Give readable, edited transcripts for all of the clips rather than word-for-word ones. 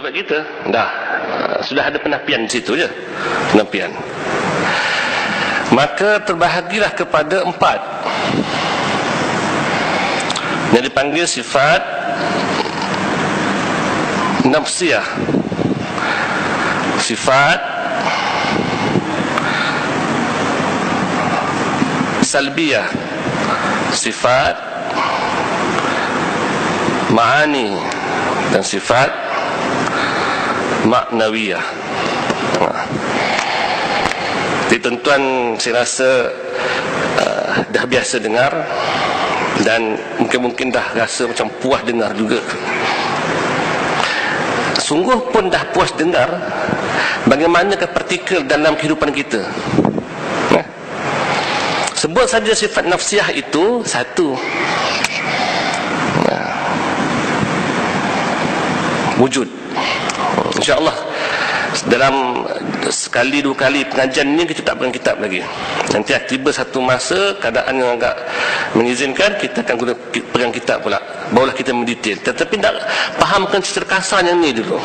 kat kita. Dah, sudah ada penafian di situ je. Penafian. Maka terbahagilah kepada 4 yang dipanggil sifat nafsiyah, sifat salbiyah, sifat ma'ani, dan sifat maknawiyah. Jadi tuan-tuan, saya rasa dah biasa dengar, dan mungkin dah rasa macam puas dengar juga. Sungguh pun dah puas dengar bagaimanakah partikel dalam kehidupan kita. Sebut saja sifat nafsiyah itu satu, wujud. InsyaAllah dalam sekali dua kali pengajian ni kita tak pegang kitab lagi. Nanti tiba satu masa keadaan yang agak mengizinkan, kita akan guna pegang kitab pula, barulah kita mendetail. Tetapi nak fahamkan secara kasar yang ni dulu.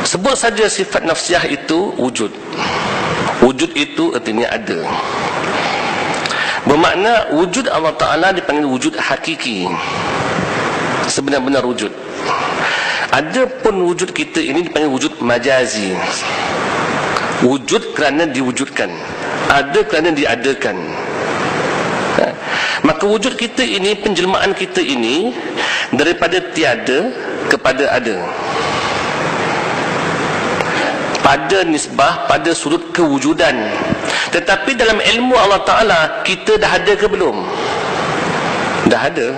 Sebut saja sifat nafsiyah itu wujud. Wujud itu artinya ada. Bermakna wujud Allah Ta'ala dipanggil wujud hakiki, sebenar-benar wujud. Ada pun wujud kita ini dipanggil wujud majazi, wujud kerana diwujudkan, ada kerana diadakan. Maka wujud kita ini, penjelmaan kita ini, daripada tiada kepada ada, pada nisbah, pada sudut kewujudan. Tetapi dalam ilmu Allah Ta'ala, kita dah ada ke belum? Dah ada.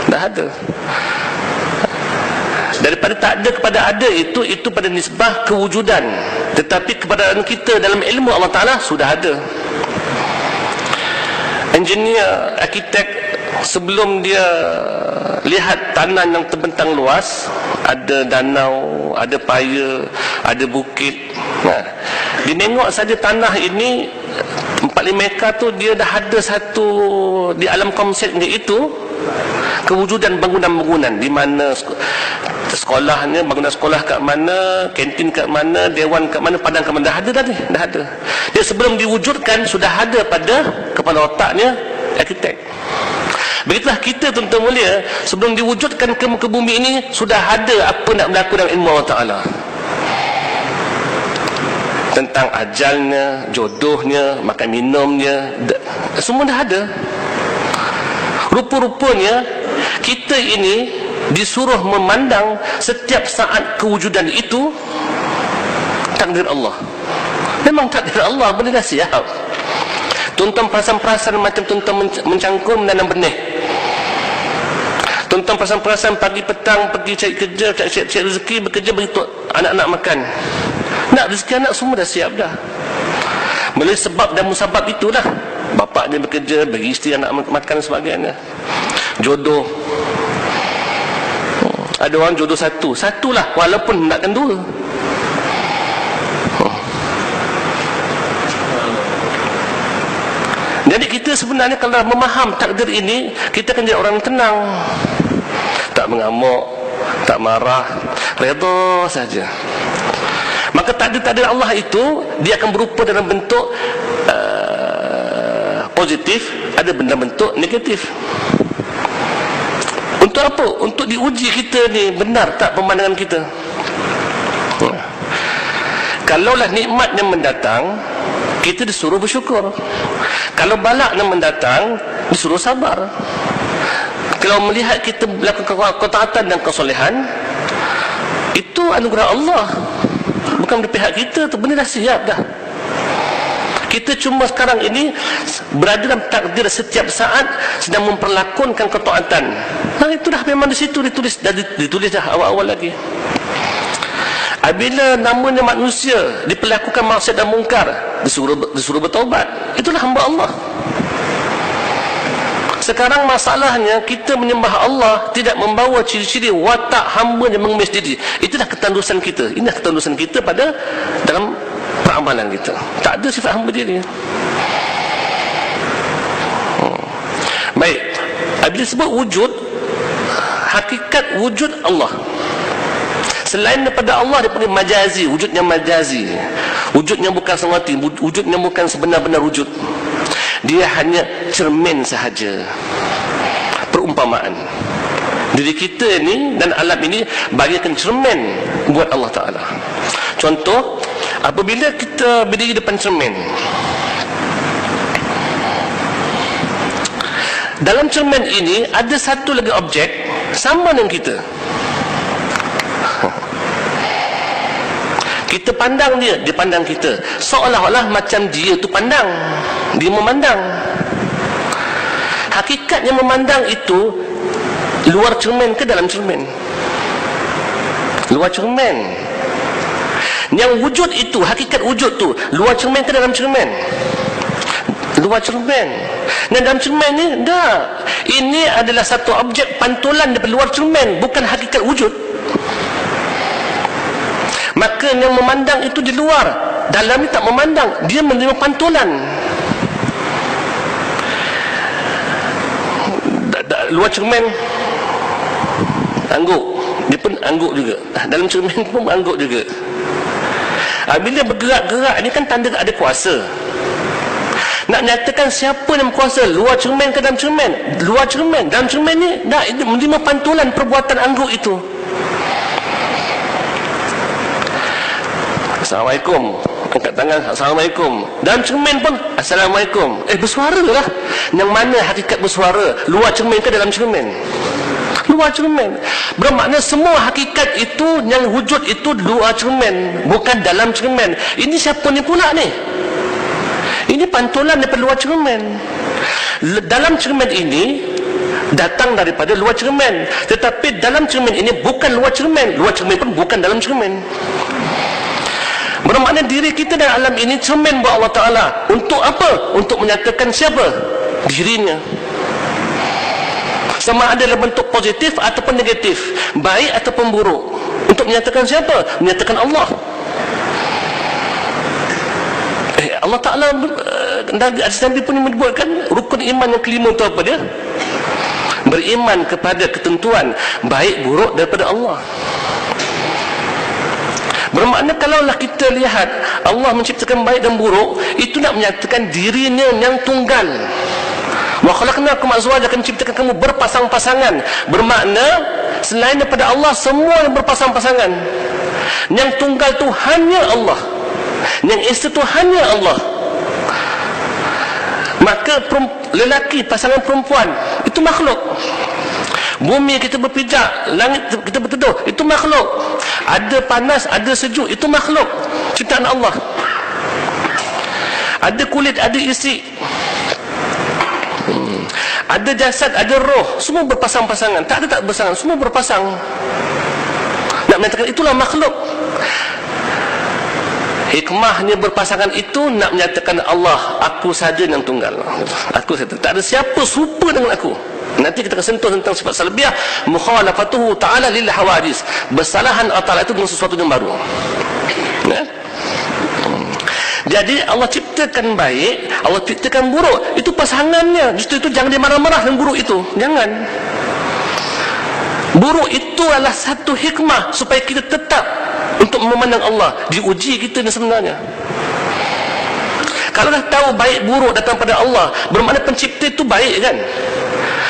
Dah ada. Daripada tak ada kepada ada itu pada nisbah kewujudan. Tetapi keberadaan kita dalam ilmu Allah Ta'ala sudah ada. Engineer, arkitek, sebelum dia lihat tanah yang terbentang luas, ada danau, ada paya, ada bukit, dia tengok saja tanah ini 4-5 ekar tu, dia dah ada satu di alam konsepnya itu kewujudan bangunan-bangunan, di mana sekolahnya, bangunan sekolah kat mana, kantin kat mana, dewan kat mana, padang kat mana, dah ada tadi, dah ada. Dia sebelum diwujudkan sudah ada pada kepala otaknya arkitek. Begitulah kita, tuan-tuan mulia, sebelum diwujudkan ke muka bumi ini sudah ada apa nak berlaku dalam ilmu Allah Ta'ala, tentang ajalnya, jodohnya, makan minumnya, semua dah ada. Rupa-rupanya kita ini disuruh memandang setiap saat kewujudan itu takdir Allah. Memang takdir Allah, benda dah siap. Tuan-tuan perasan-perasan macam tuan-tuan mencangkum menanam benih. Tuan-tuan perasan-perasan pagi petang pergi cari kerja, cari rezeki, bekerja bagi anak-anak makan. Nak rezeki anak semua dah siap dah. Melalui sebab dan musabab itulah bapak dia bekerja, bagi isteri anak makan dan sebagainya. Jodoh, ada orang jodoh satulah walaupun hendakkan 2. Jadi kita sebenarnya kalau memaham takdir ini, kita akan jadi orang yang tenang, tak mengamuk, tak marah, redha saja. Maka takdir Allah itu dia akan berupa dalam bentuk positif, ada benda bentuk negatif. Untuk apa? Untuk diuji kita ni, benar tak pemandangan kita. Kalaulah nikmat yang mendatang, kita disuruh bersyukur. Kalau balak yang mendatang, disuruh sabar. Kalau melihat kita melakukan ketaatan dan kesolehan, itu anugerah Allah, bukan dari pihak kita tu, benda dah siap dah. Kita cuma sekarang ini berada dalam takdir setiap saat sedang memperlakonkan ketaatan. Nah, itu dah memang di situ ditulis dah awal-awal lagi. Apabila namanya manusia diperlakukan maksiat dan mungkar, disuruh bertaubat. Itulah hamba Allah. Sekarang masalahnya kita menyembah Allah tidak membawa ciri-ciri watak hamba yang mengemis diri. Itulah ketandusan kita. Inilah ketandusan kita pada dalam peramalan kita. Tak ada sifat hamba diri. Baik. Bila sebut wujud, hakikat wujud Allah. Selain daripada Allah, dia panggil majazi, wujudnya majazi. Wujudnya bukan semati, wujudnya bukan sebenar-benar wujud. Dia hanya cermin sahaja, perumpamaan. Diri kita ni dan alam ini bagikan cermin buat Allah Ta'ala. Contoh, apabila kita berdiri depan cermin, dalam cermin ini ada satu lagi objek sama dengan kita. Kita pandang dia, dia pandang kita. Seolah-olah macam dia tu pandang, dia memandang. Hakikatnya memandang itu luar cermin ke dalam cermin? Luar cermin. Yang wujud itu, hakikat wujud tu, luar cermin ke dalam cermin? Luar cermin. Dan dalam cermin ni, dah. Ini adalah satu objek pantulan daripada luar cermin, bukan hakikat wujud. Maka yang memandang itu di luar, dalam ni tak memandang, dia menerima pantulan. Luar cermin angguk, dia pun angguk juga. Dalam cermin pun angguk juga. Bila bergerak-gerak ni kan tanda ada kuasa. Nak nyatakan siapa yang berkuasa, luar cermin ke dalam cermin? Luar cermin. Dalam cermin ni dah menerima pantulan perbuatan angguk itu. Assalamualaikum, angkat tangan, Assalamualaikum. Dalam cermin pun Assalamualaikum. Bersuara lah. Yang mana hakikat bersuara, luar cermin ke dalam cermin? Luar cermin. Bermakna semua hakikat itu, yang wujud itu luar cermin, bukan dalam cermin. Ini siapa ni pula ni? Ini pantulan daripada luar cermin. Dalam cermin ini datang daripada luar cermin, tetapi dalam cermin ini bukan luar cermin. Luar cermin pun bukan dalam cermin. Bermakna diri kita dan alam ini cermin buat Allah Ta'ala. Untuk apa? Untuk menyatakan siapa? Dirinya. Sama ada dalam bentuk positif ataupun negatif, baik ataupun buruk. Untuk menyatakan siapa? Menyatakan Allah. Allah Ta'ala, Nabi pun menyebutkan rukun iman yang kelima itu apa dia? Beriman kepada ketentuan baik buruk daripada Allah. Bermakna kalaulah kita lihat Allah menciptakan baik dan buruk, itu nak menyatakan dirinya yang tunggal. Wa khalaqnakum azwajan, akan menciptakan kamu berpasang-pasangan. Bermakna selain daripada Allah, semua yang berpasang-pasangan. Yang tunggal tu hanya Allah, yang esa tu hanya Allah. Maka lelaki, pasangan perempuan, itu makhluk. Bumi kita berpijak, langit kita berteduh, itu makhluk. Ada panas, ada sejuk, itu makhluk ciptaan Allah. Ada kulit, ada isi, ada jasad, ada roh, semua berpasang-pasangan. Tak ada tak berpasangan, semua berpasang. Nak menyatakan itulah makhluk. Hikmahnya berpasangan itu nak menyatakan Allah, aku saja yang tunggal. Aku saja, tak ada siapa serupa dengan aku. Nanti kita akan sentuh tentang sifat salbiyah, mukhalafatuhu ta'ala lil hawadis. Bersalahan Allah Ta'ala itu dengan sesuatu yang baru. Ya? Jadi Allah ciptakan baik, Allah ciptakan buruk. Itu pasangannya. Justru itu jangan dimarah-marah dengan buruk itu. Jangan. Buruk itu adalah satu hikmah supaya kita tetap untuk memandang Allah. Diuji kita ni sebenarnya. Kalau dah tahu baik buruk datang pada Allah, bermakna pencipta itu baik kan?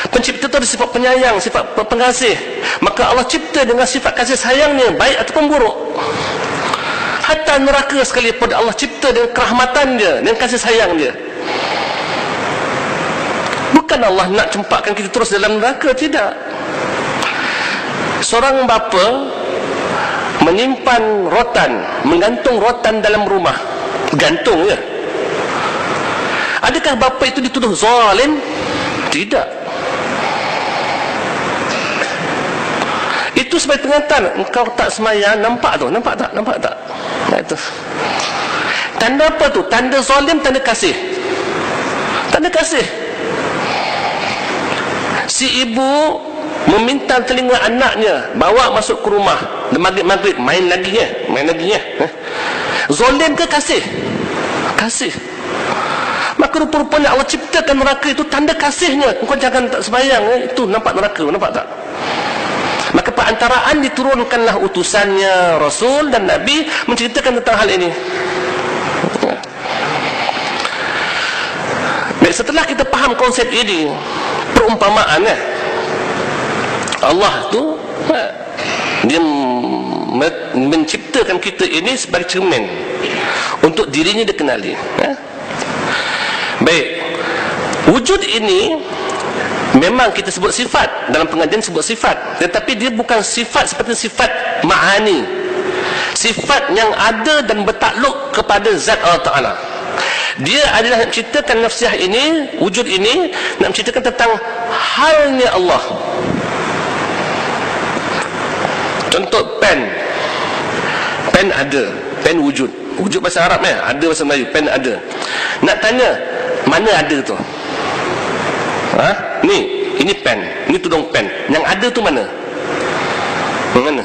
Pencipta itu ada sifat penyayang, sifat pengasih. Maka Allah cipta dengan sifat kasih sayangnya, baik ataupun buruk. Hatta neraka sekalipun Allah cipta dengan kerahmatan dia, dengan kasih sayang dia. Bukan Allah nak campakkan kita terus dalam neraka, tidak. Seorang bapa menyimpan rotan, menggantung rotan dalam rumah, gantung ya. Adakah bapa itu dituduh zalim? Tidak. Itu sebagai pengantar. Engkau tak semayang, nampak tu, nampak tak? Nampak tak? Nah, itu. Tanda apa tu? Tanda zalim, tanda kasih. Tanda kasih. Si ibu meminta telinga anaknya bawa masuk ke rumah maghrib, main lagi ya, main lagi ya. Zalim ke kasih? Kasih. Maka rupa-rupanya Allah ciptakan neraka itu tanda kasihnya. Engkau jangan tak sembahyang, itu nampak neraka, nampak tak? perantaraan diturunkanlah utusannya, Rasul dan Nabi menceritakan tentang hal ini. Baik, setelah kita faham konsep ini, perumpamaan Allah tu dia menciptakan kita ini sebagai cermin untuk dirinya dikenali. Baik, wujud ini memang kita sebut sifat, dalam pengajian sebut sifat, tetapi dia bukan sifat seperti sifat ma'ani, sifat yang ada dan bertakluk kepada zat Allah Ta'ala. Dia adalah nak ceritakan nafsiah ini, wujud ini, nak ceritakan tentang halnya Allah. Contoh pen ada, pen wujud bahasa Arab ada bahasa Melayu, pen ada. Nak tanya mana ada tu? Ini pen, ini tudung pen. Yang ada tu mana? Mana?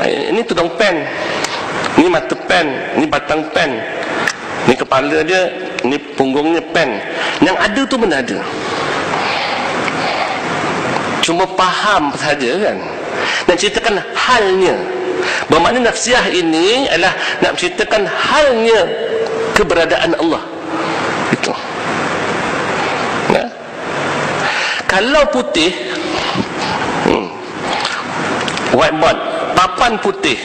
Ini tudung pen, ini mata pen, ini batang pen, ini kepala dia, ini punggungnya pen. Yang ada tu mana ada? Cuma faham saja kan, nak ceritakan halnya. Bermakna nafsiah ini adalah nak ceritakan halnya keberadaan Allah. Itu. Kalau putih, whiteboard, papan putih,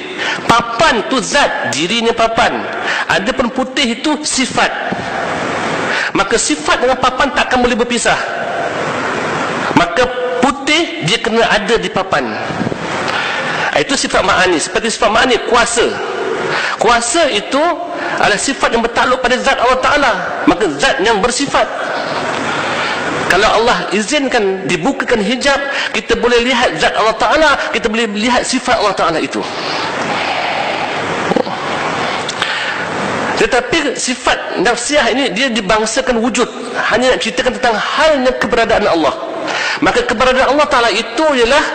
papan tu zat, dirinya papan. Adapun putih itu sifat. Maka sifat dengan papan takkan boleh berpisah. Maka putih dia kena ada di papan. Itu sifat ma'ani. Seperti sifat ma'ani, kuasa. Kuasa itu adalah sifat yang bertakluk pada zat Allah Ta'ala. Maka zat yang bersifat. Kalau Allah izinkan dibukakan hijab, kita boleh lihat zat Allah Ta'ala, kita boleh lihat sifat Allah Ta'ala itu. Tetapi sifat nafsiah ini dia dibangsakan wujud, hanya nak ceritakan tentang halnya keberadaan Allah. Maka keberadaan Allah Ta'ala itu ialah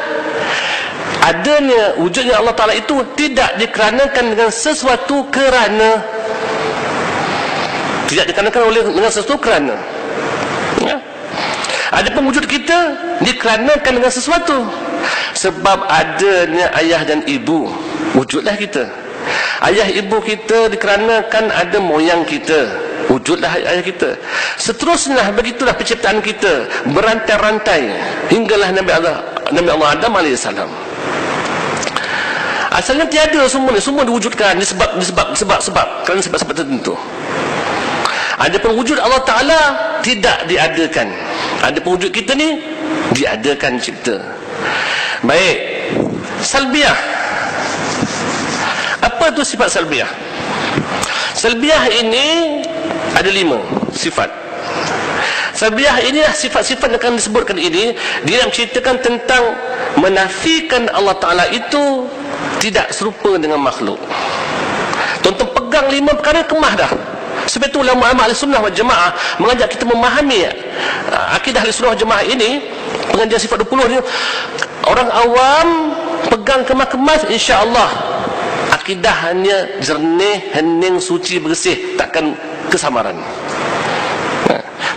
adanya wujudnya Allah Ta'ala itu tidak dikeranakan dengan sesuatu kerana, tidak dikarenakan oleh dengan sesuatu kerana. Adapun wujud kita dikeranakan dengan sesuatu. Sebab adanya ayah dan ibu, wujudlah kita. Ayah ibu kita dikarenakan ada moyang kita, wujudlah ayah kita. Seterusnya begitulah penciptaan kita, berantai-rantai hinggalah Nabi Allah Adam AS. Asalnya tiada semua diwujudkan disebab kerana sebab tertentu. Adapun wujud Allah Ta'ala tidak diadakan. Adapun wujud kita ni diadakan, cipta. Baik, salbiah. Apa tu sifat salbiah? Salbiah ini ada 5 sifat. Salbiah ini sifat-sifat yang akan disebutkan ini, dia nak ceritakan tentang menafikan Allah Ta'ala itu tidak serupa dengan makhluk. Tuan-tuan pegang 5 perkara, kemah dah. Sebab itu ulama-ulama ahli sunnah wal jamaah mengajak kita memahami akidah ahli sunnah wal jamaah ini. Pengajian sifat 20 ni, orang awam pegang kemas-kemas, insya-Allah akidahnya jernih, hening, suci, bersih, takkan kesamaran.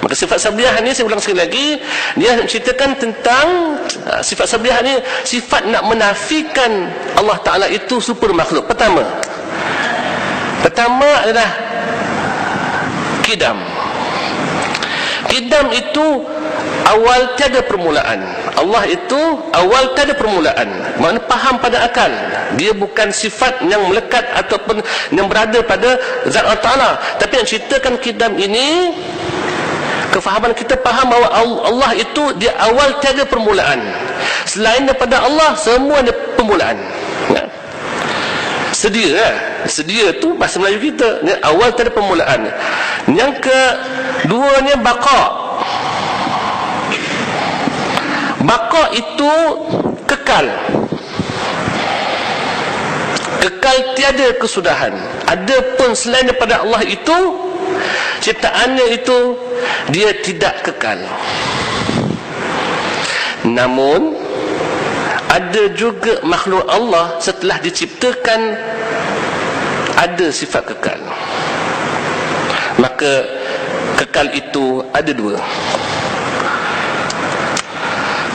Maka sifat sabiah ni, saya ulang sekali lagi, dia nak ceritakan tentang sifat sabiah ni, sifat nak menafikan Allah Ta'ala itu super makhluk. Pertama adalah Qidam. Qidam itu awal tiada permulaan. Allah itu awal tiada permulaan. Maknanya faham pada akal. Dia bukan sifat yang melekat ataupun yang berada pada zat Allah Ta'ala. Tapi yang ceritakan Qidam ini, kefahaman kita faham bahawa Allah itu dia awal tiada permulaan. Selain daripada Allah, semua ada permulaan. Sedia tu bahasa Melayu kita, awal tiada permulaan. Yang keduanya baqa. Baqa itu kekal. Kekal tiada kesudahan. Adapun selain daripada Allah itu, ciptaannya itu dia tidak kekal. Namun ada juga makhluk Allah setelah diciptakan ada sifat kekal. Maka kekal itu ada 2.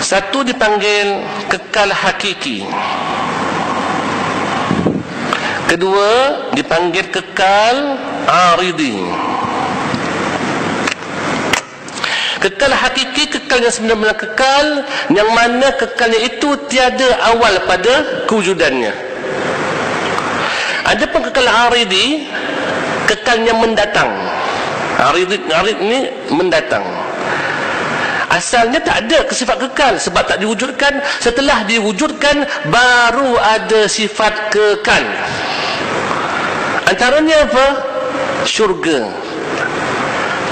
Satu dipanggil kekal hakiki, kedua dipanggil kekal aridi. Kekal hakiki, kekal yang sebenar-benar kekal, yang mana kekalnya itu tiada awal pada kewujudannya. Adapun kekal aridi, kekalnya mendatang. Arid ini mendatang. Asalnya tak ada sifat kekal, sebab tak diwujudkan. Setelah diwujudkan, baru ada sifat kekal. Antaranya apa? Syurga.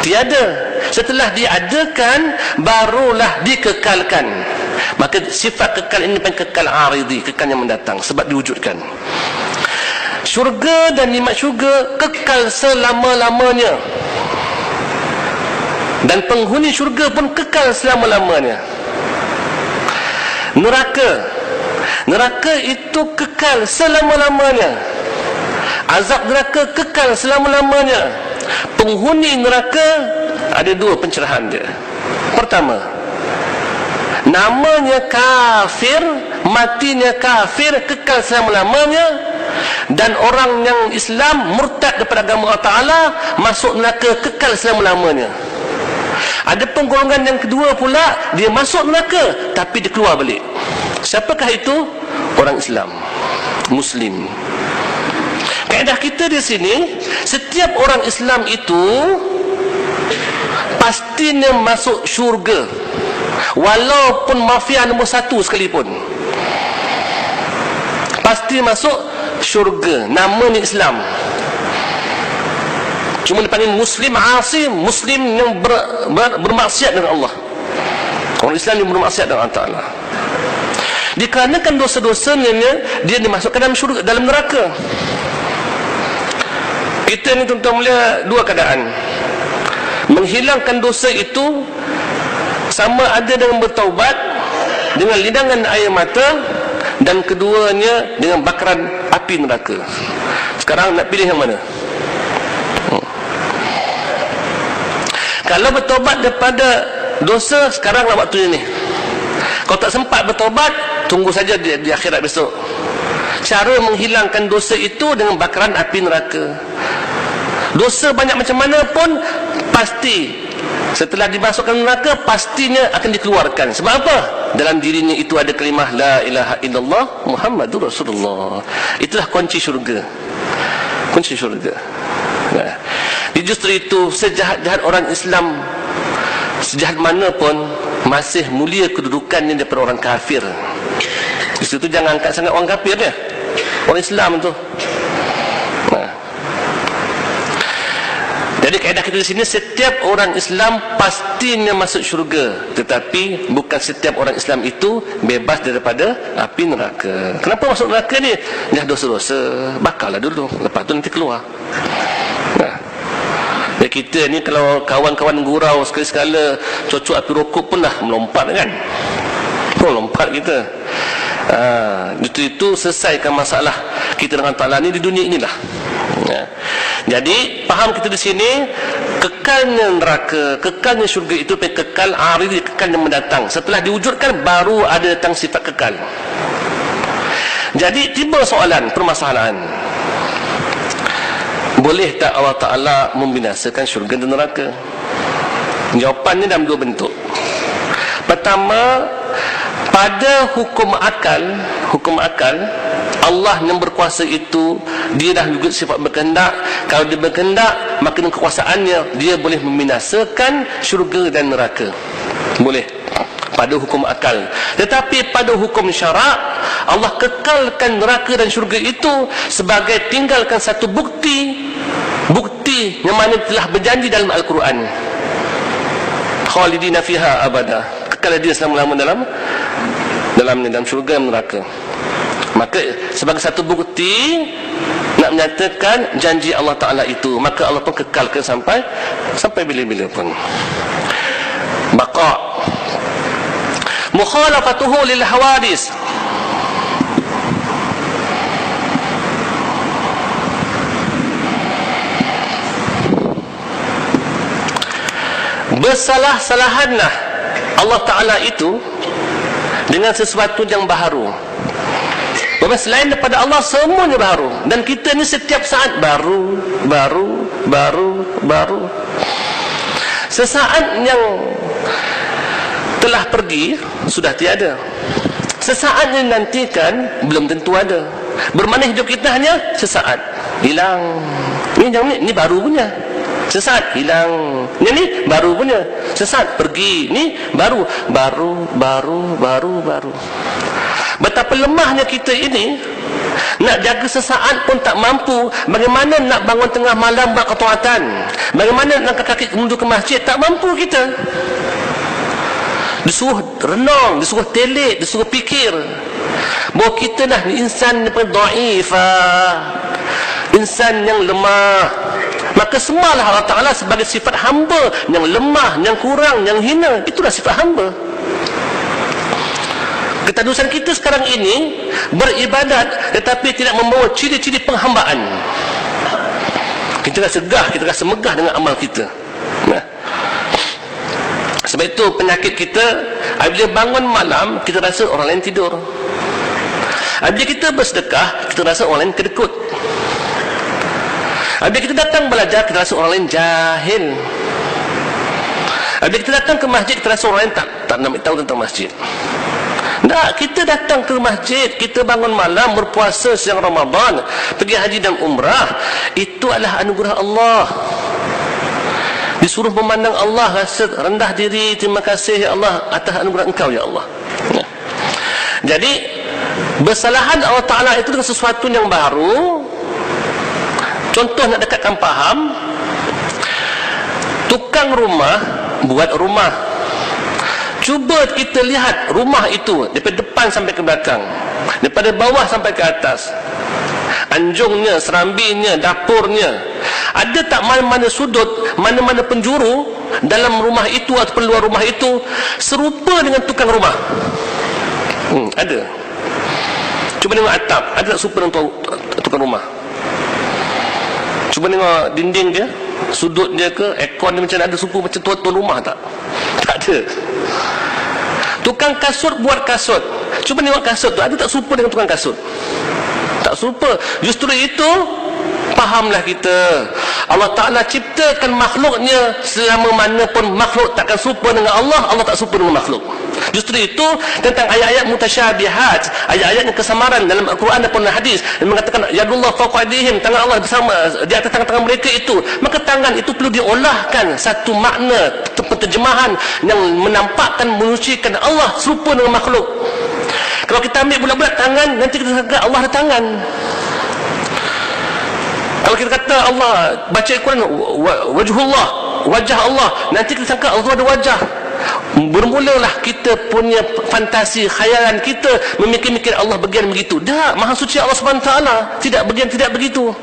Tiada. Setelah diadakan, barulah dikekalkan. Maka sifat kekal ini bukan kekal aridi, kekal yang mendatang, sebab diwujudkan. Syurga dan nikmat syurga kekal selama-lamanya, dan penghuni syurga pun kekal selama-lamanya. Neraka itu kekal selama-lamanya. Azab neraka kekal selama-lamanya. Penghuni neraka ada dua pencerahan dia. Pertama, namanya kafir, matinya kafir, kekal selama-lamanya. Dan orang yang Islam murtad daripada agama Allah Ta'ala, masuk neraka kekal selama-lamanya. Ada golongan yang kedua pula, dia masuk neraka tapi dia keluar balik. Siapakah itu? Orang Islam, Muslim. Kaedah kita di sini, setiap orang Islam itu pastinya masuk syurga, walaupun mafia nombor 1 sekalipun, pasti masuk syurga. Namanya Islam, cuma dipanggil Muslim asi, Muslim yang bermaksiat dengan Allah. Orang Islam yang bermaksiat dengan Allah Ta'ala. Dikarenakan dosa-dosanya, dia dimasukkan dalam syurga, dalam neraka. Kita ni tuan-tuan mulia, dua keadaan. Menghilangkan dosa itu sama ada dengan bertaubat, dengan lidangan air mata, dan keduanya dengan bakaran api neraka. Sekarang nak pilih yang mana? Kalau bertaubat daripada dosa, sekarang lah waktunya ni. Kalau tak sempat bertaubat, tunggu saja di akhirat besok. Cara menghilangkan dosa itu dengan bakaran api neraka. Dosa banyak macam mana pun, pasti setelah dimasukkan neraka, pastinya akan dikeluarkan. Sebab apa? Dalam dirinya itu ada kalimah La ilaha illallah Muhammadur Rasulullah. Itulah kunci syurga. Kunci syurga. Nah, justru itu, sejahat-jahat orang Islam, sejahat mana pun, masih mulia kedudukannya daripada orang kafir. Justru itu jangan angkat sangat orang kafir ya, orang Islam tu. Nah, jadi kaedah kita di sini, setiap orang Islam pastinya masuk syurga, tetapi bukan setiap orang Islam itu bebas daripada api neraka. Kenapa masuk neraka ni? Dah dosa-dosa, bakallah dulu, lepas tu nanti keluar. Nah, ya kita ni kalau kawan-kawan gurau sekali-sekala cocok api rokok pun dah melompat kan. Lompat kita. Itu selesaikan masalah kita dengan Ta'ala ni di dunia inilah. Ya. Jadi faham kita di sini, kekalnya neraka, kekalnya syurga itu kekal aridi, kekal yang mendatang. Setelah diwujudkan, baru ada datang sifat kekal. Jadi tiba soalan, permasalahan, boleh tak Allah Ta'ala membinasakan syurga dan neraka? Jawapannya dalam dua bentuk. Pertama, pada hukum akal, Allah yang berkuasa itu, dia dah juga sifat berkehendak. Kalau dia berkehendak, maka dengan kekuasaannya dia boleh membinasakan syurga dan neraka. Boleh pada hukum akal. Tetapi pada hukum syarak, Allah kekalkan neraka dan syurga itu sebagai tinggalkan satu bukti yang mana telah berjanji dalam Al-Quran, khalidina fiha abada, kekal dia selama-lamanya dalam syurga dan neraka. Maka sebagai satu bukti nak menyatakan janji Allah Ta'ala itu, maka Allah pun kekalkan sampai bila-bila pun. Baqa mukhalafatuhu lil hawadis, bersalah-salahanlah Allah Ta'ala itu dengan sesuatu yang baharu. Selain daripada Allah semuanya baru, dan kita ni setiap saat baru. Sesaat yang telah pergi sudah tiada. Sesaat yang nantikan belum tentu ada. Bermakna hidup kita hanya sesaat, hilang. Ni baru punya. Sesaat hilang. Ni baru punya. Sesaat pergi. Ni baru. Betapa lemahnya kita ini. Nak jaga sesaat pun tak mampu. Bagaimana nak bangun tengah malam buat ketaatan? Bagaimana nak angkat kaki menuju ke masjid? Tak mampu kita. Disuruh renung, disuruh telik, disuruh fikir bahawa kita dah insan dhaifah, insan yang lemah. Maka semalah Allah Ta'ala sebagai sifat hamba yang lemah, yang kurang, yang hina. Itulah sifat hamba. Ketadusan kita sekarang ini beribadat tetapi tidak membawa ciri-ciri penghambaan. Kita rasa segah, kita rasa megah dengan amal kita. Sebab itu penyakit kita, bila bangun malam kita rasa orang lain tidur. Bila kita bersedekah kita rasa orang lain kedekut. Bila kita datang belajar kita rasa orang lain jahil. Bila kita datang ke masjid kita rasa orang lain tak nak tahu tentang masjid. Tak, kita datang ke masjid, kita bangun malam, berpuasa siang Ramadan, pergi haji dan umrah, itu adalah anugerah Allah. Disuruh memandang Allah, rasa rendah diri, terima kasih ya Allah atas anugerah Engkau ya Allah. Jadi bersalahan Allah Ta'ala itu dengan sesuatu yang baru. Contoh nak dekatkan faham, tukang rumah buat rumah. Cuba kita lihat rumah itu daripada depan sampai ke belakang, daripada bawah sampai ke atas, anjungnya, serambinya, dapurnya. Ada tak mana-mana sudut, mana-mana penjuru dalam rumah itu atau luar rumah itu serupa dengan tukang rumah? Ada. Cuba tengok atap, ada tak serupa dengan tukang rumah? Cuba tengok dinding dia, sudut dia ke, aircon dia macam ada serupa macam tuan rumah tak? Tak ada. Tukang kasut buat kasut, cuba tengok kasut tu, ada tak serupa dengan tukang kasut? Tak serupa. Justru itu fahamlah kita, Allah Ta'ala ciptakan makhluknya, selama mana pun makhluk takkan serupa dengan Allah, Allah tak serupa dengan makhluk. Justru itu tentang ayat-ayat mutasyabihat, ayat-ayat yang kesamaran dalam Al-Quran dan hadis yang mengatakan yadullah fawqa aydihim, tangan Allah bersama di atas tangan-tangan mereka itu. Maka tangan itu perlu diolahkan satu makna penterjemahan yang menampakkan, menyucikan Allah serupa dengan makhluk. Kalau kita ambil bulat-bulat tangan, nanti kita sangka Allah ada tangan. Kalau kita kata Allah, baca Al-Quran wajhullah, wajah Allah, nanti kita sangka Allah ada wajah. Bermulalah kita punya fantasi, khayalan kita memikir-mikir Allah bagian begitu. Tak, Maha Suci Allah SWT tidak bagian, tidak begitu.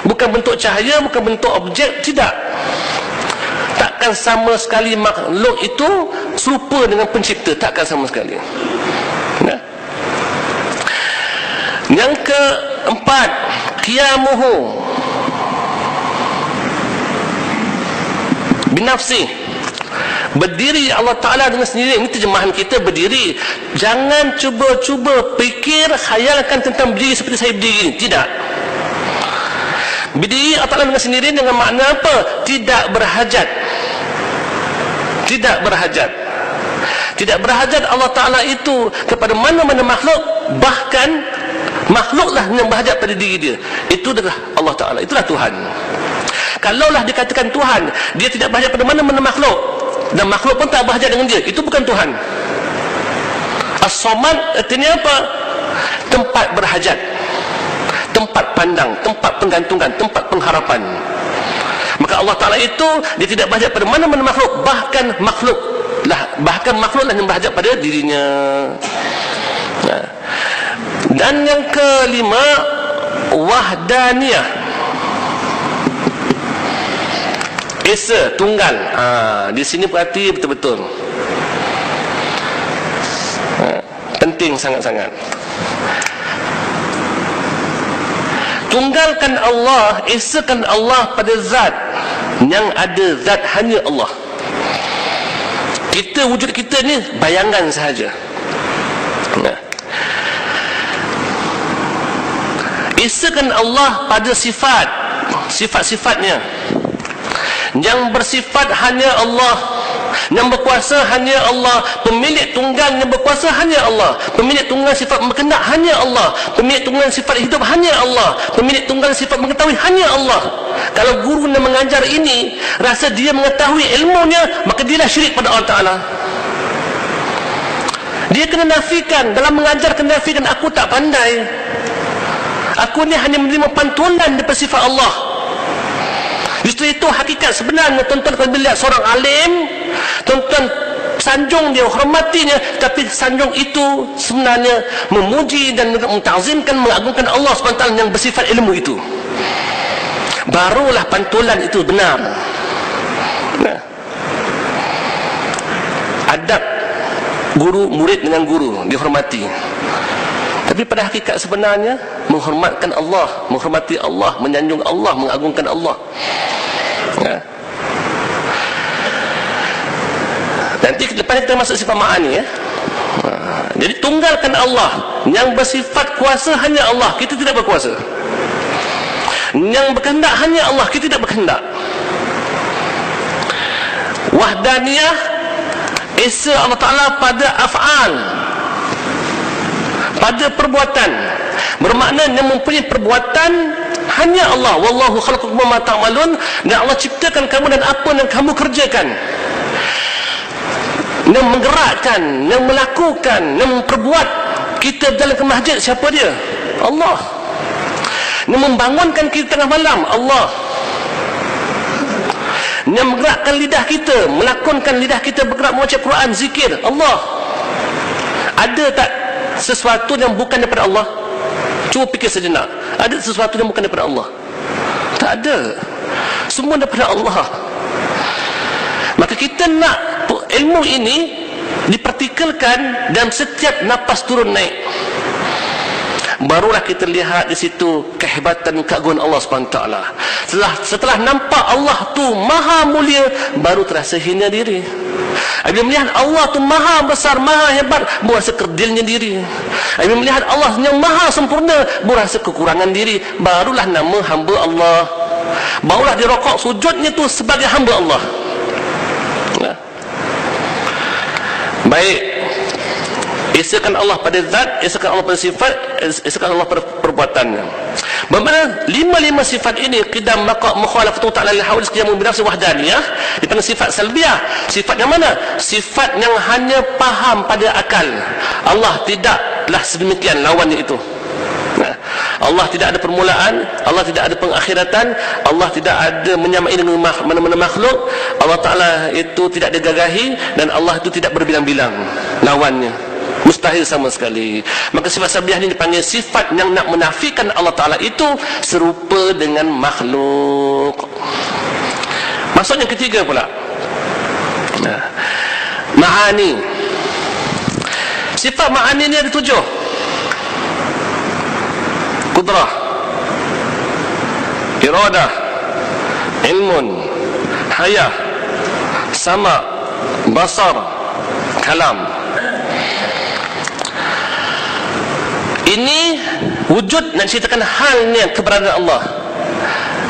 Bukan bentuk cahaya, bukan bentuk objek, tidak. Takkan sama sekali makhluk itu serupa dengan pencipta, takkan sama sekali. Nah. Yang keempat, qiyamuhu binafsi. Berdiri Allah Ta'ala dengan sendiri. Ini terjemahan kita, berdiri. Jangan cuba-cuba fikir, khayalkan tentang berdiri seperti saya berdiri ini. Tidak. Berdiri Allah Ta'ala dengan sendiri dengan makna apa? Tidak berhajat. Tidak berhajat. Tidak berhajat Allah Ta'ala itu kepada mana-mana makhluk. Bahkan makhluklah yang berhajat pada diri dia. Itu adalah Allah Ta'ala. Itulah Tuhan. Kalaulah dikatakan Tuhan, dia tidak berhajat pada mana-mana makhluk, dan makhluk pun tak berhajat dengan dia, itu bukan Tuhan. As-Samad artinya apa? Tempat berhajat, tempat pandang, tempat penggantungan, tempat pengharapan. Maka Allah Ta'ala itu dia tidak berhajat pada mana-mana makhluk, bahkan makhluklah yang berhajat pada dirinya. Dan yang kelima, wahdaniyah, Esa, tunggal. Di sini perhati betul-betul. Penting sangat-sangat. Tunggalkan Allah, esakan Allah pada zat yang ada zat hanya Allah. Wujud kita ni bayangan sahaja. Esakan Allah pada sifat-sifatnya. Yang bersifat hanya Allah, yang berkuasa hanya Allah, pemilik tunggal yang berkuasa hanya Allah, pemilik tunggal sifat berkehendak hanya Allah, pemilik tunggal sifat hidup hanya Allah, pemilik tunggal sifat mengetahui hanya Allah. Kalau guru yang mengajar ini rasa dia mengetahui ilmunya, maka dialah syirik pada Allah Ta'ala. Dia kena nafikan, dalam mengajar kena nafikan, aku tak pandai, aku ni hanya menerima pantulan daripada sifat Allah. Justru itu hakikat sebenarnya. Tuan-tuan kalau lihat seorang alim, tuan-tuan sanjung dia, hormatinya, tapi sanjung itu sebenarnya memuji dan mentazimkan, mengagungkan Allah SWT yang bersifat ilmu itu. Barulah pantulan itu benar. Adab guru, murid dengan guru dihormati. Tapi pada hakikat sebenarnya menghormatkan Allah, menghormati Allah, menyanjung Allah, mengagungkan Allah. Nanti lepas kita masuk sifat ma'ani ya. Jadi tunggalkan Allah. Yang bersifat kuasa hanya Allah, kita tidak berkuasa. Yang berkehendak hanya Allah, kita tidak berkehendak. Wahdaniyah, esa Allah Ta'ala pada af'al, pada perbuatan. Bermakna yang mempunyai perbuatan hanya Allah. Wallahu khalaqakum wa ma ta'malun. Dan Allah ciptakan kamu dan apa yang kamu kerjakan. Yang menggerakkan, yang melakukan, yang memperbuat kita berjalan ke masjid, siapa dia? Allah. Yang membangunkan kita tengah malam, Allah. Yang menggerakkan lidah kita, melakonkan lidah kita bergerak membaca Quran, zikir, Allah. Ada tak sesuatu yang bukan daripada Allah? Cuba fikir sejenak. Ada sesuatu yang bukan daripada Allah? Tak ada. Semua daripada Allah. Maka kita nak ilmu ini dipartikelkan dalam setiap napas turun naik. Barulah kita lihat di situ kehebatan, keagungan Allah SWT. Setelah nampak Allah tu maha mulia, baru terasa hina diri. Bila melihat Allah tu maha besar, maha hebat, baru rasa kerdilnya diri. Bila melihat Allah yang maha sempurna, baru rasa kekurangan diri. Barulah nama hamba Allah, barulah dia rokok sujudnya tu sebagai hamba Allah. Baik, esakan Allah pada zat, esakan Allah pada sifat, esakan Allah pada perbuatannya. Bermakna lima sifat ini qidam maqa mukhalafatu ta'ala lil hawadis qiyamun bi nafsi wahdaniyah dipanggil sifat salbiyah. Sifat yang mana? Sifat yang hanya faham pada akal. Allah tidaklah sedemikian lawannya itu. Allah tidak ada permulaan, Allah tidak ada pengakhiratan, Allah tidak ada menyamai dengan mana-mana makhluk. Allah Ta'ala itu tidak digagahi, dan Allah itu tidak berbilang-bilang lawannya, mustahil sama sekali. Maka sifat salbiyah ini dipanggil sifat yang nak menafikan Allah Ta'ala itu serupa dengan makhluk. Maksud yang ketiga pula, ma'ani. Sifat ma'ani ini ada 7. Qudrah, iradah, ilmun, hayah, sama, basar, kalam. Ini wujud nak ceritakan halnya keberadaan Allah.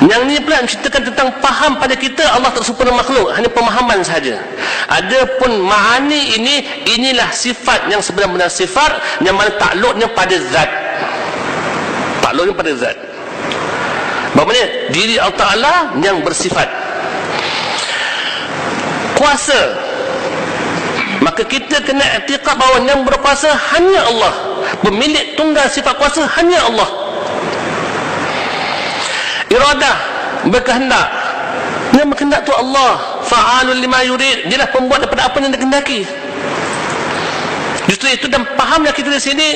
Yang ni pula menceritakan tentang faham pada kita Allah tak serupa dengan makhluk, hanya pemahaman sahaja. Adapun ma'ani ini, inilah sifat yang sebenar-benar sifat yang mana takluknya pada zat. Takluknya pada zat. Maksudnya diri Allah Ta'ala yang bersifat kuasa. Maka kita kena i'tiqad bahawa yang berkuasa hanya Allah. Pemilik tunggal sifat kuasa hanya Allah. Iradah, berkehendak. Yang berkehendak tu Allah. Fa'alul lima yurid. Dialah pembuat daripada apa yang dia kehendaki. Justru itu, dan fahamlah kita di sini,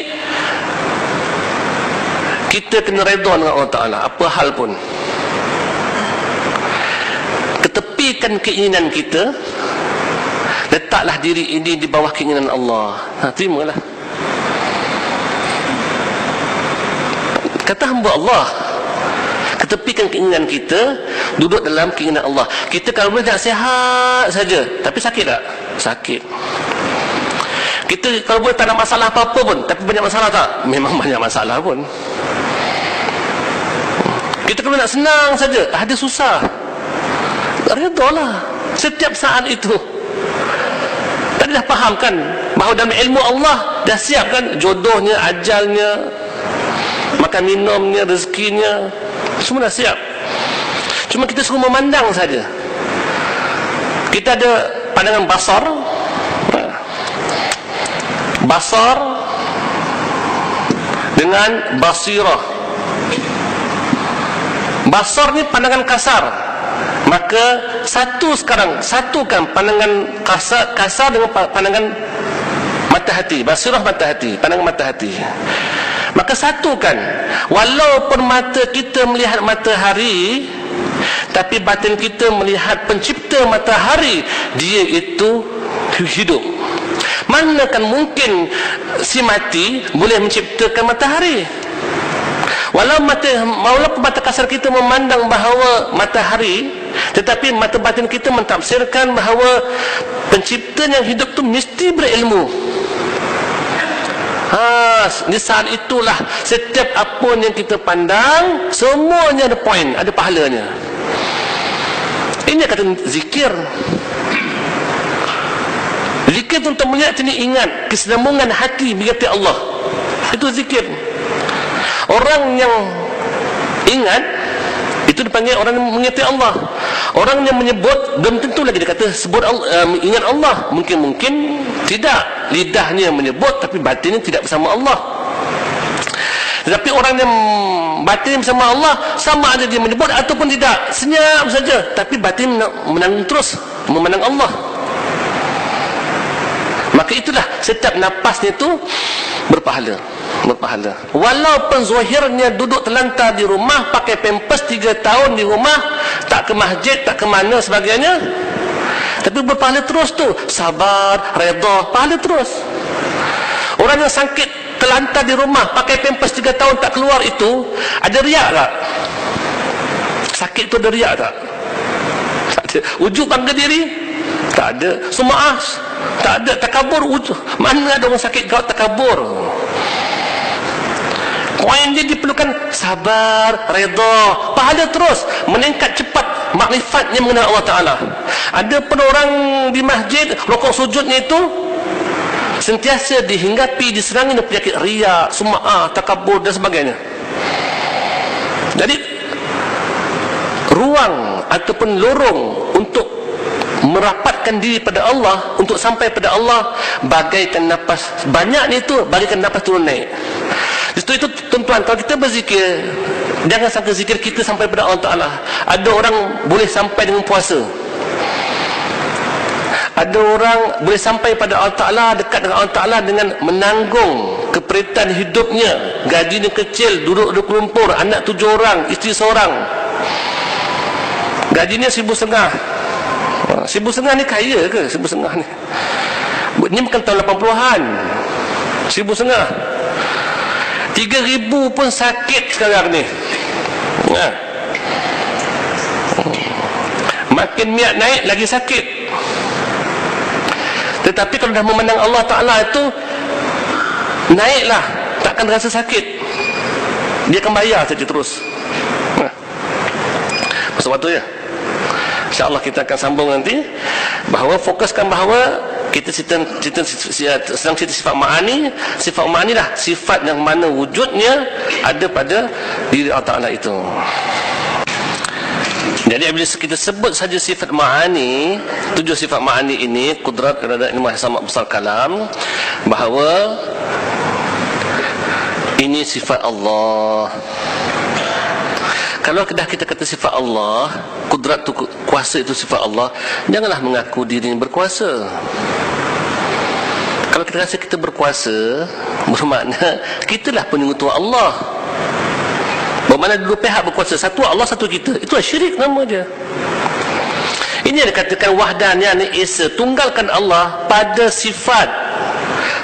kita kena redha dengan Allah Ta'ala apa hal pun. Ketepikan keinginan kita, letaklah diri ini di bawah keinginan Allah. Terimalah. Kata hamba Allah, Ketepikan keinginan kita, duduk dalam keinginan Allah. Kita kalau boleh nak sihat saja, tapi sakit tak? Sakit. Kita kalau boleh tak ada masalah apa-apa pun, tapi banyak masalah tak? Memang banyak masalah pun. Kita kalau nak senang saja, ada susah. Redalah setiap saat itu. Tadi dah faham kan bahawa dalam ilmu Allah dah siap kan jodohnya, ajalnya, makan minumnya, rezekinya, semua dah siap. Cuma kita suruh memandang saja. Kita ada pandangan basar. Basar dengan basirah. Basar ni pandangan kasar. Maka satukan pandangan kasar dengan pandangan mata hati. Basirah mata hati, pandangan mata hati. Maka satukan. Walaupun mata kita melihat matahari, tapi batin kita melihat pencipta matahari, dia itu hidup. Manakan mungkin si mati boleh menciptakan matahari? Walaupun mata kasar kita memandang bahawa matahari, tetapi mata batin kita mentafsirkan bahawa pencipta yang hidup tu mesti berilmu. Di saat itulah setiap apa yang kita pandang, semuanya ada poin, ada pahalanya. Ini kata zikir. Zikir tu untuk melihat ini, ingat kesinambungan hati mengerti Allah. Itu zikir. Orang yang ingat itu dipanggil orang yang mengerti Allah. Orang yang menyebut belum tentu lagi dia kata sebut Allah, ingat Allah. Mungkin tidak, lidahnya menyebut tapi batinnya tidak bersama Allah. Tetapi orang yang batin bersama Allah, sama ada dia menyebut ataupun tidak, senyap saja, tapi batin menang terus memandang Allah. Maka itulah setiap napasnya itu berpahala. Walaupun zahirnya duduk terlantar di rumah, pakai pampers 3 tahun di rumah, tak ke masjid, tak ke mana sebagainya, tapi berpahala terus tu. Sabar, redha, pahala terus. Orang yang sakit terlantar di rumah, pakai pampers 3 tahun tak keluar, itu ada riak tak? Sakit tu ada riak tak? Tak ada. Ujub bangga diri? Tak ada. Sum'ah? Tak ada. Takabur? Mana ada orang sakit kau takabur? Poin dia diperlukan sabar, redha, pahala terus, meningkat cepat makrifatnya mengenal Allah Ta'ala. Ada pun orang di masjid, rukuk sujudnya itu sentiasa dihinggapi, diserangi dengan penyakit riya, sum'ah, takabur dan sebagainya. Jadi ruang ataupun lorong untuk merapatkan diri pada Allah, untuk sampai pada Allah, bagaikan nafas banyak itu, bagaikan nafas turun naik. Itu tuan-tuan, kalau kita berzikir, jangan sangka zikir kita sampai pada Allah Ta'ala. Ada orang boleh sampai dengan puasa, ada orang boleh sampai pada Allah Ta'ala, dekat dengan Allah Ta'ala dengan menanggung keperitan hidupnya. Gajinya kecil, duduk di lumpur, anak 7 orang, isteri seorang, gajinya 1,500. 1,500 ni kaya ke? 1,500 ni, ini bukan tahun 80-an. 1,500, 3,000 pun sakit sekarang ni. Makin miat naik lagi sakit. Tetapi kalau dah memandang Allah Ta'ala itu, naiklah, takkan rasa sakit. Dia akan bayar saja terus. Masa waktu ya, InsyaAllah kita akan sambung nanti, bahawa fokuskan bahawa kita sedang cerita sifat ma'ani. Sifat ma'ani lah sifat yang mana wujudnya ada pada diri Allah Ta'ala itu. Jadi bila kita sebut saja sifat ma'ani, 7 sifat ma'ani ini, kudrat, iradah, ilmu, sama besar kalam, bahawa ini sifat Allah. Kalau dah kita kata sifat Allah, kudrat tu, kuasa itu sifat Allah, janganlah mengaku diri berkuasa. Kalau kita rasa kita berkuasa, bermakna kitalah penyekutu Allah. Bermakna dua pihak berkuasa, satu Allah, satu kita. Itulah syirik nama dia. Ini yang dikatakan wahdaniyah, Esa, tunggalkan Allah pada sifat.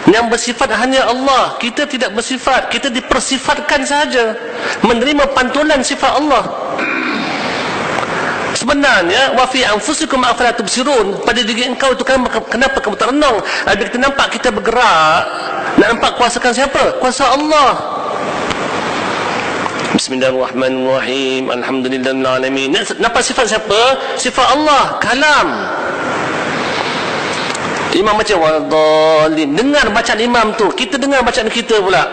Yang bersifat hanya Allah. Kita tidak bersifat, kita dipersifatkan saja, menerima pantulan sifat Allah. Sebenarnya wa fi anfusikum afala tubsirun, pada diri engkau itu kenapa kamu tak renung? Bila kita nampak kita bergerak, nak nampak kuasakan siapa? Kuasa Allah. Bismillahirrahmanirrahim. Alhamdulillahil alamin. Nampak sifat siapa? Sifat Allah, kalam. Imam baca wadallin. Dengar bacaan imam tu, kita dengar bacaan kita pula.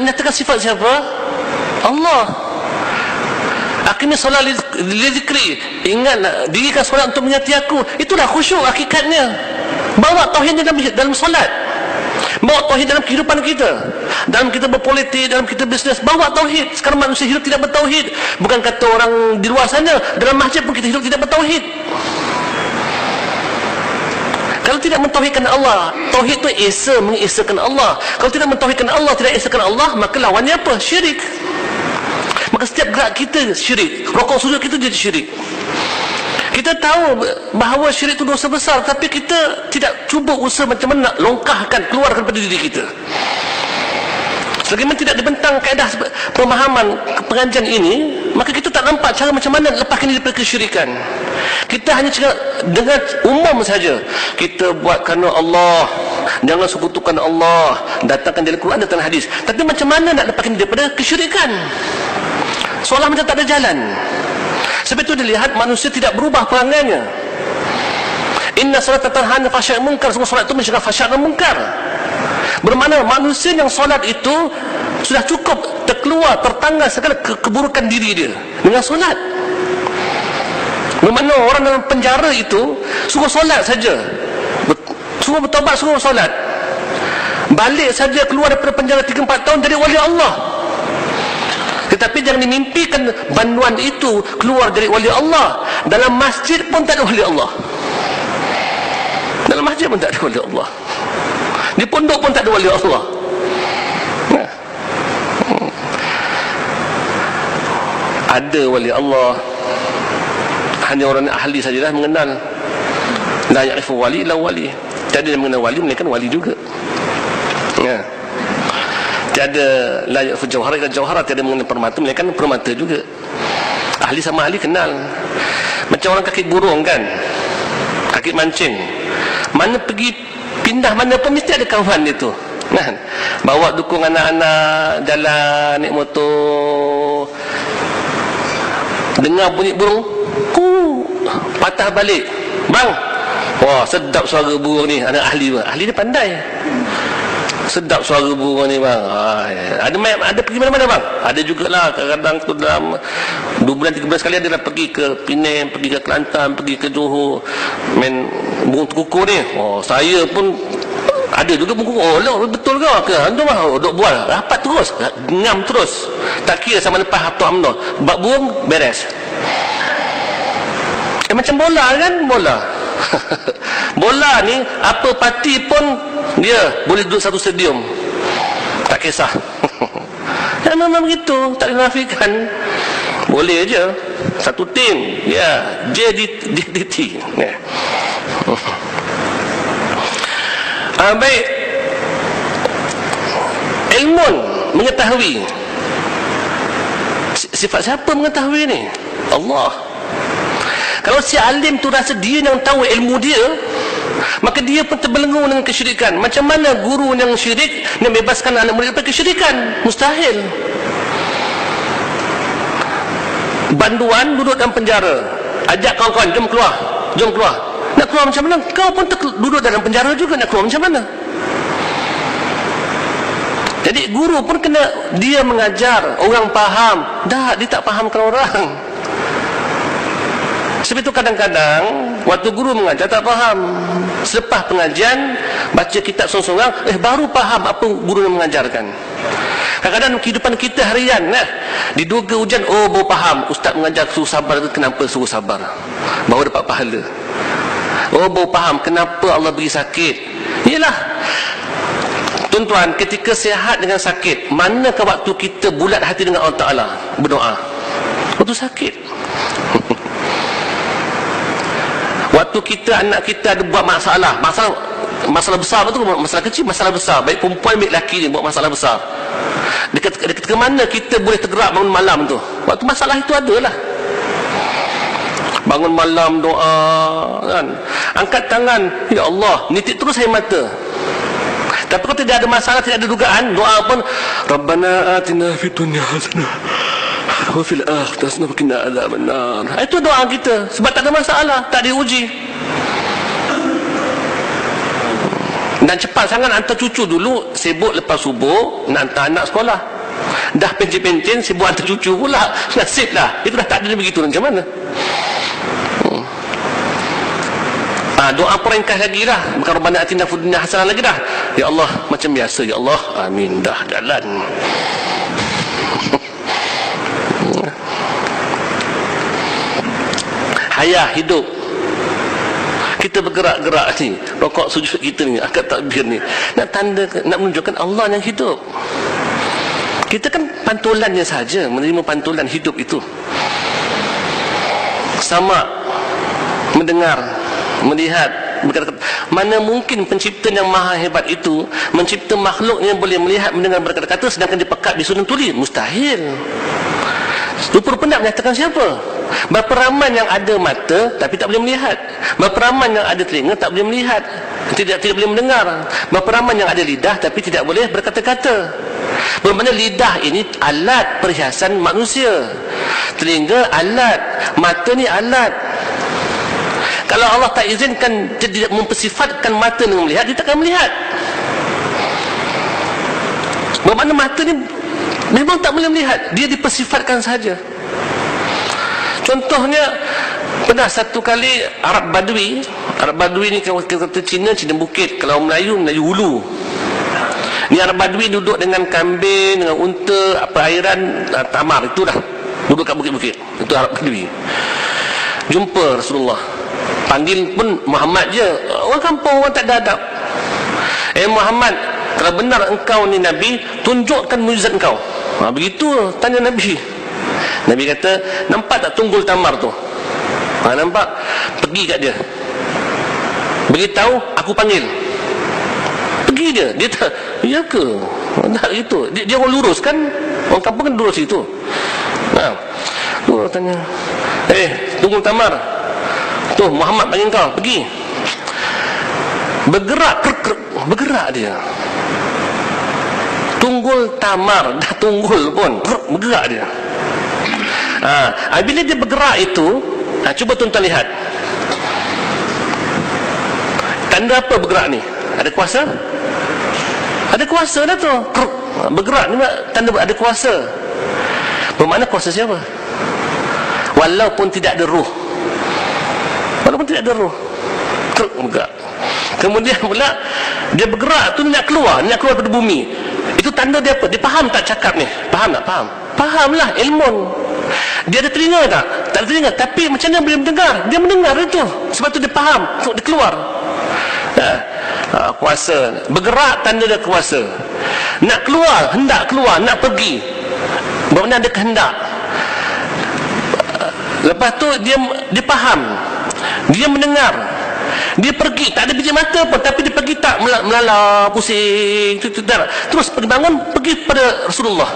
Nyatakan sifat siapa? Allah. Akhirnya solat li zikri. Ingat, dirikan solat untuk menyati aku. Itulah khusyuk hakikatnya. Bawa tauhid dalam solat. Bawa tauhid dalam kehidupan kita. Dalam kita berpolitik, dalam kita bisnes, bawa tauhid. Sekarang manusia hidup tidak bertauhid. Bukan kata orang di luar sana, dalam masjid pun kita hidup tidak bertauhid. Kalau tidak mentauhidkan Allah, tauhid itu mengesakan Allah. Kalau tidak mentauhidkan Allah, tidak esakan Allah, maka lawannya apa? Syirik. Maka setiap gerak kita syirik. Rokok sujud kita jadi syirik. Kita tahu bahawa syirik itu dosa besar, tapi kita tidak cuba usaha macam mana nak longkahkan, keluarkan pada diri kita. Selagi mana tidak dibentang kaedah pemahaman pengajian ini, maka kita tak nampak cara macam mana lepaskan diri daripada kesyirikan. Kita hanya cakap dengan umum saja. Kita buat kerana Allah, jangan sekutukan Allah, datangkan dari Quran dan hadis. Tapi macam mana nak lepaskan diri daripada kesyirikan? Seolah macam tak ada jalan. Sebab itu dilihat manusia tidak berubah perangainya. Inna salata tanha 'anil fahsya'i wal munkar. Semua solat itu mencegah fahsyat dan munkar. Bermakna manusia yang solat itu sudah cukup terkeluar, tertanggal segala keburukan diri dia dengan solat. Bermakna orang dalam penjara itu suruh solat saja, suruh bertobat, suruh solat, balik saja keluar daripada penjara 3-4 tahun jadi wali Allah. Tetapi jangan dimimpikan banduan itu keluar dari wali Allah. Dalam masjid pun tak ada wali Allah. Dalam masjid pun tak ada wali Allah. Di pondok pun tak ada wali Allah. Ada wali Allah, hanya orang ahli sajalah mengenal. La ya'rifu wali illa wali. Tiada yang mengenal wali melainkan wali juga. Tiada la ya'rifu jawhara illa jawhara. Tiada mengenal permata melainkan permata juga. Ahli sama ahli kenal. Macam orang kaki burung kan, kaki mancing, mana pergi pindah mana pun mesti ada kawan dia tu kan? Bawa dukung anak-anak jalan naik motor, dengar bunyi burung patah balik, bang, wah sedap suara burung ni. Anak ahli pun, ahli dia pandai, sedap suara burung ni bang. Ada pergi mana-mana bang? Ada jugalah, kadang-kadang tu dalam 2 bulan 3 bulan sekali ada pergi ke Penang, pergi ke Kelantan, pergi ke Johor main burung terkukur ni. Saya pun ada juga burung terkukur. Betul ke? Antum duk bual rapat terus, ngam terus, tak kira sama lepas haftu amno, bab burung beres. Macam bola kan, bola bola ni apa parti pun dia boleh duduk satu stadium, tak kisah. Dan memang begitu, tak dinafikan, boleh je satu tim, ya, JDT. Baik, ilmu mengetahui. Sifat siapa mengetahui ni? Allah. Kalau si alim tu rasa dia yang tahu ilmu dia, maka dia pun terbelenggu dengan kesyirikan. Macam mana guru yang syirik nak bebaskan anak murid daripada kesyirikan? Mustahil. Banduan duduk dalam penjara, ajak kawan-kawan, jom keluar, jom keluar. Nak keluar macam mana? Kau pun duduk dalam penjara juga, nak keluar macam mana? Jadi guru pun kena dia mengajar orang faham. Dah, dia tak fahamkan orang. Sebab itu kadang-kadang waktu guru mengajar tak faham, selepas pengajian baca kitab sorang-sorang, baru faham apa guru yang mengajarkan. Kadang-kadang kehidupan kita harian, diduga hujan, baru faham ustaz mengajar suruh sabar itu kenapa suruh sabar, baru dapat pahala. Baru faham kenapa Allah beri sakit. Yalah tuan-tuan, ketika sihat dengan sakit, manakah waktu kita bulat hati dengan Allah Ta'ala berdoa? Waktu sakit. Waktu kita, anak kita ada buat masalah besar, betul, masalah kecil, masalah besar, baik perempuan baik lelaki ni buat masalah besar, dekat mana kita boleh tergerak bangun malam tu? Waktu masalah itu adalah. bangun malam doa kan, angkat tangan, ya Allah, nitik terus air mata. Tapi kalau tidak ada masalah, tidak ada dugaan, doa pun Rabbana atina fid dunya hasanah wa fil akhirati hasanah wa qina adzabannar. Itu doa kita sebab tak ada masalah, tak diuji. Dan cepat sangat hantar cucu. Dulu sibuk lepas subuh nak hantar anak sekolah, dah pencen-pencen sibuk hantar cucu pula. Nasib dah, itu dah tak ada begitu, macam mana? Doa pun ringkas lagi dah, bukan Rabbana atina fid dunya hasanah lagi dah. Ya Allah, macam biasa, ya Allah, amin, dah jalan. Hayah hidup. Kita bergerak-gerak ni, rokok sujud kita ni, angkat takbir ni, nak tanda, nak menunjukkan Allah yang hidup. Kita kan pantulannya saja, menerima pantulan hidup itu. Sama mendengar, melihat, berkata, mana mungkin pencipta yang maha hebat itu mencipta makhluk yang boleh melihat, mendengar, berkata-kata sedangkan dia pekat di sunan tuli? Mustahil. Lupa penat menyatakan siapa? Berapa ramai yang ada mata tapi tak boleh melihat, berapa ramai yang ada telinga tak boleh melihat, tidak boleh mendengar, berapa ramai yang ada lidah tapi tidak boleh berkata-kata. Bermakna lidah ini alat perhiasan manusia, telinga alat, mata ni alat. Kalau Allah tak izinkan, tidak mempersifatkan mata dengan melihat, dia takkan melihat. Bermakna mata ni memang tak boleh melihat, dia dipersifatkan saja. Contohnya, pernah satu kali Arab Badui ni kalau kita kata Cina bukit, kalau Melayu hulu. Ni Arab Badui duduk dengan kambing, dengan unta, perairan tamar, itu dah duduk kat bukit-bukit. Itu Arab Badui. Jumpa Rasulullah, panggil pun Muhammad je, orang kampung, orang tak ada adab. Muhammad, kalau benar engkau ni Nabi, tunjukkan mukjizat engkau. Begitu tanya Nabi. Nabi kata, nampak tak tunggul tamar tu? Nampak? Pergi kat dia, beritahu aku panggil. Pergi dia tak, ya ke? Tak gitu. Dia orang lurus kan? Orang kampung kan lurus itu. Tu tanya, tunggul tamar tu, Muhammad panggil kau, pergi. Bergerak dia. Tunggul tamar, dah tunggul pun bergerak dia. Bila dia bergerak itu, cuba tuan-tuan lihat, tanda apa bergerak ni? Ada kuasa? Ada kuasa dah tu. Bergerak ni tanda ada kuasa. Bermakna kuasa siapa? Walaupun tidak ada ruh, bergerak. Kemudian pula dia bergerak tu, nak keluar daripada bumi. Itu tanda dia apa? Dia faham tak cakap ni? Faham tak? Fahamlah, ilmu. Dia ada telinga tak? Tak ada telinga, tapi macam mana boleh mendengar? Dia mendengar itu. Sebab tu dia faham, dia keluar. Kuasa. Bergerak tanda dia kuasa. Nak keluar, hendak keluar, nak pergi, bermakna ada kehendak. Lepas tu dia faham, dia mendengar, dia pergi, tak ada biji mata pun, tapi dia pergi tak melala, pusing, terus bangun pergi pada Rasulullah.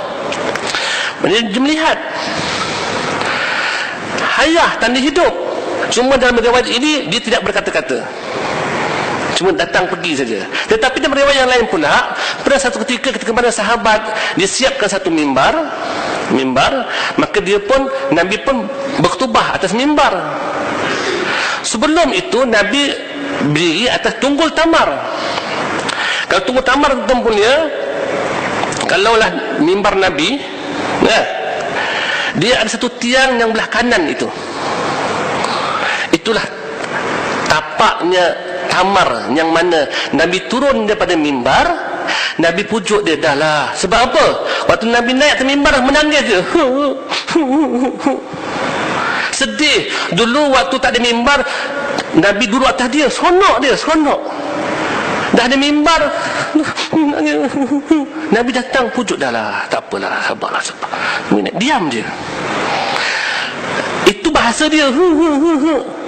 Dia melihat. Hayah, tanda hidup. Cuma dalam riwayat ini dia tidak berkata-kata, cuma datang pergi saja. Tetapi dalam riwayat yang lain pula, pada satu ketika mana sahabat dia siapkan satu mimbar, maka dia pun, Nabi pun berkhutbah atas mimbar. Sebelum itu Nabi berdiri atas tunggul tamar. Kalau tunggul tamar tempunya, kalaulah mimbar Nabi, dia ada satu tiang yang belah kanan itu. Itulah tapaknya tamar yang mana Nabi turun daripada mimbar, Nabi pujuk dia, dah lah. Sebab apa? Waktu Nabi naik atas mimbar menangis je. Sedih. Dulu waktu tak ada mimbar, Nabi duduk atas dia, seronok. Dah ada mimbar, Nabi datang pujuk, dah lah, tak apalah, sabarlah. Diam je. Itu bahasa dia.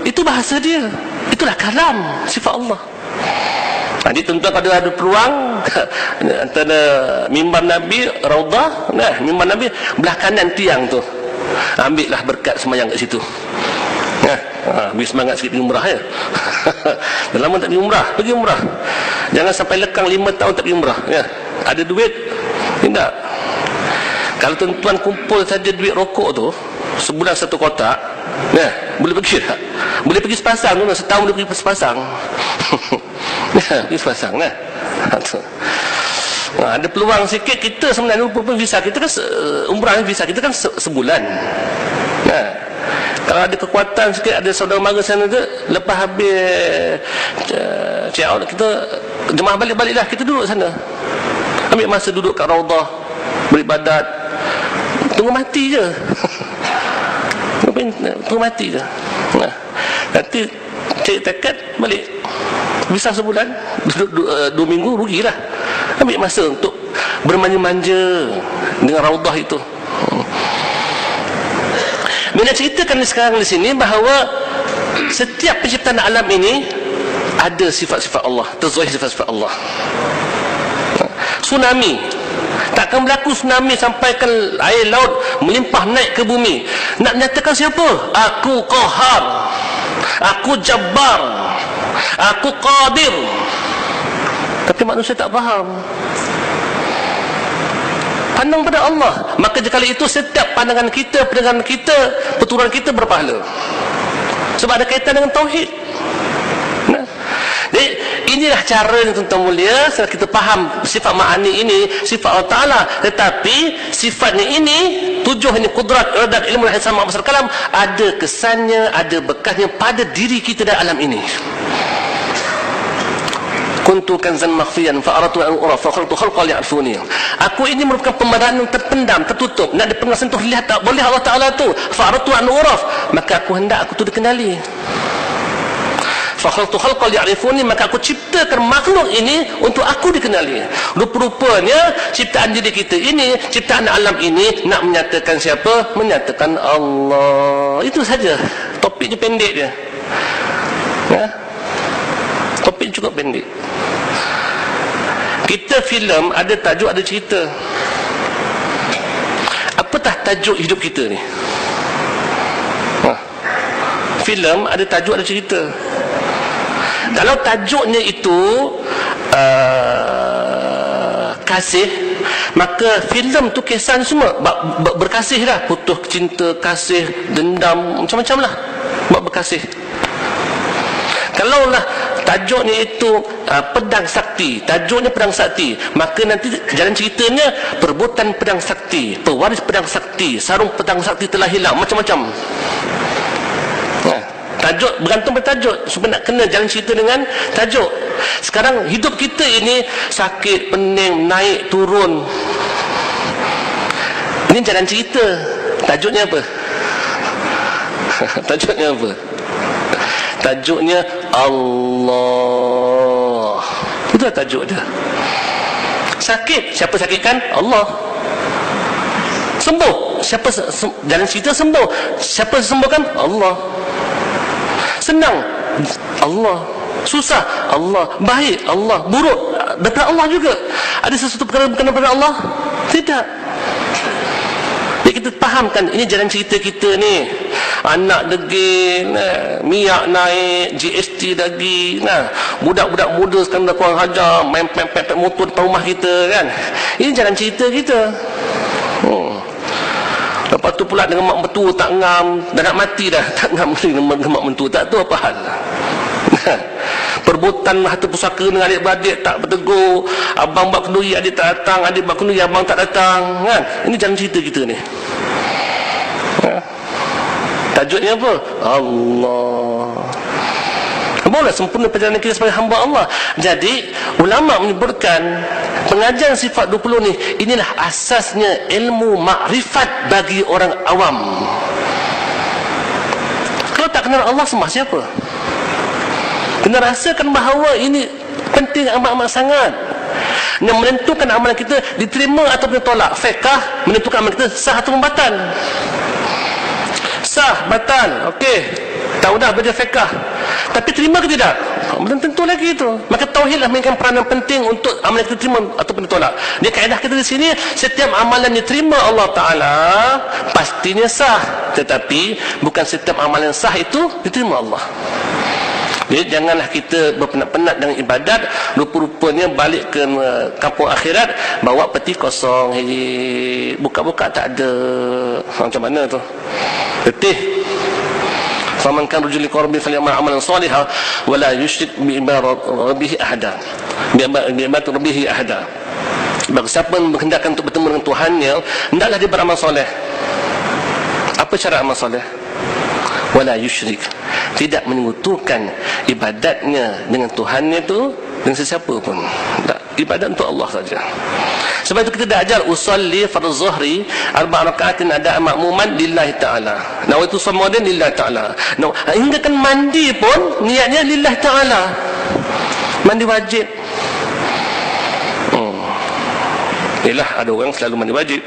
Itu bahasa dia. Itulah kalam, sifat Allah. Jadi tuan-tuan kalau ada peluang antara mimbar Nabi, Raudah, mimbar Nabi belah kanan tiang tu, ambillah berkat semayang kat situ. Beri semangat sikit pergi umrah ya. Dah lama tak pergi umrah, pergi umrah. Jangan sampai lekang 5 tahun tak pergi umrah ya. Ada duit? Tidak. Kalau tuan-tuan kumpul saja duit rokok tu sebulan 1 kotak ya, boleh pergi tak? Boleh pergi sepasang tu, setahun boleh pergi sepasang. Ya, pergi sepasang ya. Ada peluang sikit. Kita sebenarnya pun visa kita kan umrah, visa kita kan sebulan. Nah, kalau ada kekuatan sikit, ada saudara mara sana tu, lepas habis kita jemaah balik dah, kita duduk sana, ambil masa duduk kat Raudah, beribadat, tunggu mati je. Tunggu mati je. Nah, nanti cari tekad balik, visa sebulan, duduk 2 minggu, rugilah. Ambil masa untuk bermanja-manja dengan Raudah itu. Mina ceritakan sekarang di sini bahawa setiap penciptaan alam ini ada sifat-sifat Allah, terzahir sifat-sifat Allah. Tsunami, takkan berlaku tsunami sampaikan air laut melimpah naik ke bumi. Nak menyatakan siapa? Aku Qahar, aku Jabbar, aku Qadir. Tapi manusia tak faham. Pandang pada Allah. Maka jika itu setiap pandangan kita, perturunan kita berpahala. Sebab ada kaitan dengan tauhid. Nah, jadi inilah cara yang tuan-tuan mulia, setelah kita faham sifat ma'ani ini, sifat Allah Ta'ala. Tetapi sifatnya ini, tujuh ini, kudrat, iradat, ilmu, sama besar kalam, ada kesannya, ada bekasnya pada diri kita dan alam ini. Kuntu kanzan makhfiyan fa'aratu an ura fa'khaltu khalqa li'arfuni. Aku ini merupakan pembenaran yang terpendam, tertutup, nak dipengar sentuh lihat tak boleh Allah Ta'ala tu. Fa'aratu an uraf, maka aku hendak aku tu dikenali. Fa'khaltu khalqa li'arfuni, maka aku ciptakan makhluk ini untuk aku dikenali. Rupa-rupanya ciptaan diri kita ini, ciptaan alam ini nak menyatakan siapa? Menyatakan Allah. Itu saja. Topiknya pendek dia. Ya. Topik cukup pendek. Kita filem ada tajuk, ada cerita. Apatah tajuk hidup kita ni? Filem ada tajuk, ada cerita. Kalau tajuknya itu kasih, maka filem tu kisah semua berkasih lah. Putus cinta, kasih, dendam, macam-macam lah. Berkasih. Kalaulah tajuknya itu pedang sakti, tajuknya pedang sakti, maka nanti jalan ceritanya perebutan pedang sakti, pewaris pedang sakti, sarung pedang sakti telah hilang, macam-macam. Tajuk bergantung pada tajuk, supaya nak kena jalan cerita dengan tajuk. Sekarang hidup kita ini sakit, pening, naik, turun, ini jalan cerita. Tajuknya apa? Tajuknya apa? Tajuknya Allah. Itulah tajuk dia. Sakit, siapa sakitkan? Allah. Sembuh, siapa jalan cerita sembuh? Siapa sembuhkan? Allah. Senang, Allah. Susah, Allah. Baik, Allah. Buruk, daripada Allah juga. Ada sesuatu perkara bukan daripada Allah? Tidak. Jadi kita fahamkan, ini jalan cerita kita ni. Anak degil, minyak naik, GST lagi, budak-budak muda sekarang dah kurang hajar, main pepek motor depan rumah kita kan. Ini jalan cerita kita. Lepas tu pula dengan mak mentua tak ngam, dah nak mati dah, tak ngam dengan mak mentua, tak tahu apa hal. Perbutan harta pusaka dengan adik-beradik tak bertegur, abang buat kenduri adik tak datang, adik buat kenduri abang tak datang kan. Ini jalan cerita kita ni. Tajuknya apa? Allah. Boleh sempurna perjalanan kita sebagai hamba Allah. Jadi ulama menyebutkan pengajian sifat 20 ni, inilah asasnya ilmu makrifat bagi orang awam. Kalau tak kenal Allah, sembah siapa? Kena rasakan bahawa ini penting amat-amat sangat. Yang menentukan amalan kita diterima atau ditolak. Fiqh menentukan amalan kita sah atau membatal. Sah, batal, okey. Tak mudah belajar fiqh. Tapi terima ke tidak? Belum tentu lagi itu. Maka tauhidlah mainkan peranan penting untuk amalan kita terima ataupun ditolak. Dia kaedah kita di sini, setiap amalan diterima Allah Ta'ala pastinya sah. Tetapi bukan setiap amalan sah itu diterima Allah. Jadi janganlah kita berpenat-penat dengan ibadat, rupa-rupanya balik ke kampung akhirat, bawa peti kosong, buka-buka tak ada. Macam mana tu? Letih. Faman kan rajul liqarbi falyamal amalan salihan wa la yusyrik bi ibadati ahada. Bi ibadati rabbih ahada. Bagi siapa yang berhendakkan untuk bertemu dengan Tuhannya, hendaklah dia beramal soleh. Apa cara amal soleh? Wala yusyrik, tidak menyekutukan ibadatnya dengan Tuhannya itu dengan sesiapa pun. Tak, ibadat untuk Allah saja. Sebab itu kita dah ajar usolli fardhu zuhri 4 rakaatin ada makmuman lillahi ta'ala. Nawaitu samadin lillahi ta'ala. Hingga kan mandi pun niatnya lillahi ta'ala. Mandi wajib. Yalah, ada orang selalu mandi wajib.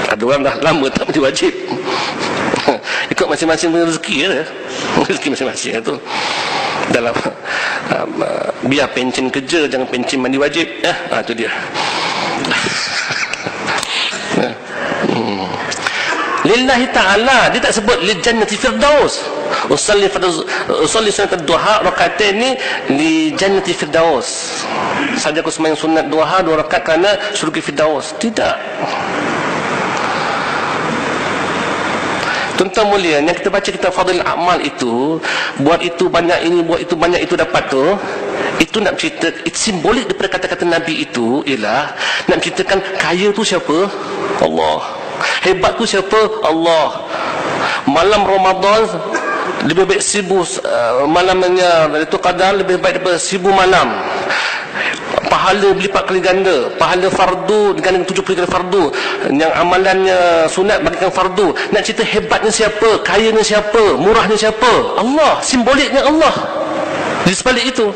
Ada orang dah lama tak mandi wajib. Ikut masing-masing rezeki ya. Rezeki masing-masing itu. Dalam biar pencen kerja, jangan pencen mandi wajib. Itu dia. Lillahi ta'ala, dia tak sebut lil jannati firdaus. Usalli sunat duha rakaatain ni li jannati firdaus. Saja aku sembahyang sunat duha 2 rakaat kerana syurga firdaus. Tidak. Tuan-tuan mulia, yang kita baca kitab Fadhil Amal itu, buat itu banyak ini, buat itu banyak itu dapat tu, itu nak cerita, itu simbolik daripada kata-kata Nabi itu ialah nak ceritakan kaya tu siapa? Allah. Hebat tu siapa? Allah. Malam Ramadan lebih baik 1000 malamnya itu qadar lebih baik daripada 1000 malam. Pahala berlipat kali ganda. Pahala fardu dengan 70 kali fardu. Yang amalannya sunat bagikan fardu. Nak cerita hebatnya siapa, kayanya siapa, murahnya siapa? Allah. Simboliknya Allah di sebalik itu.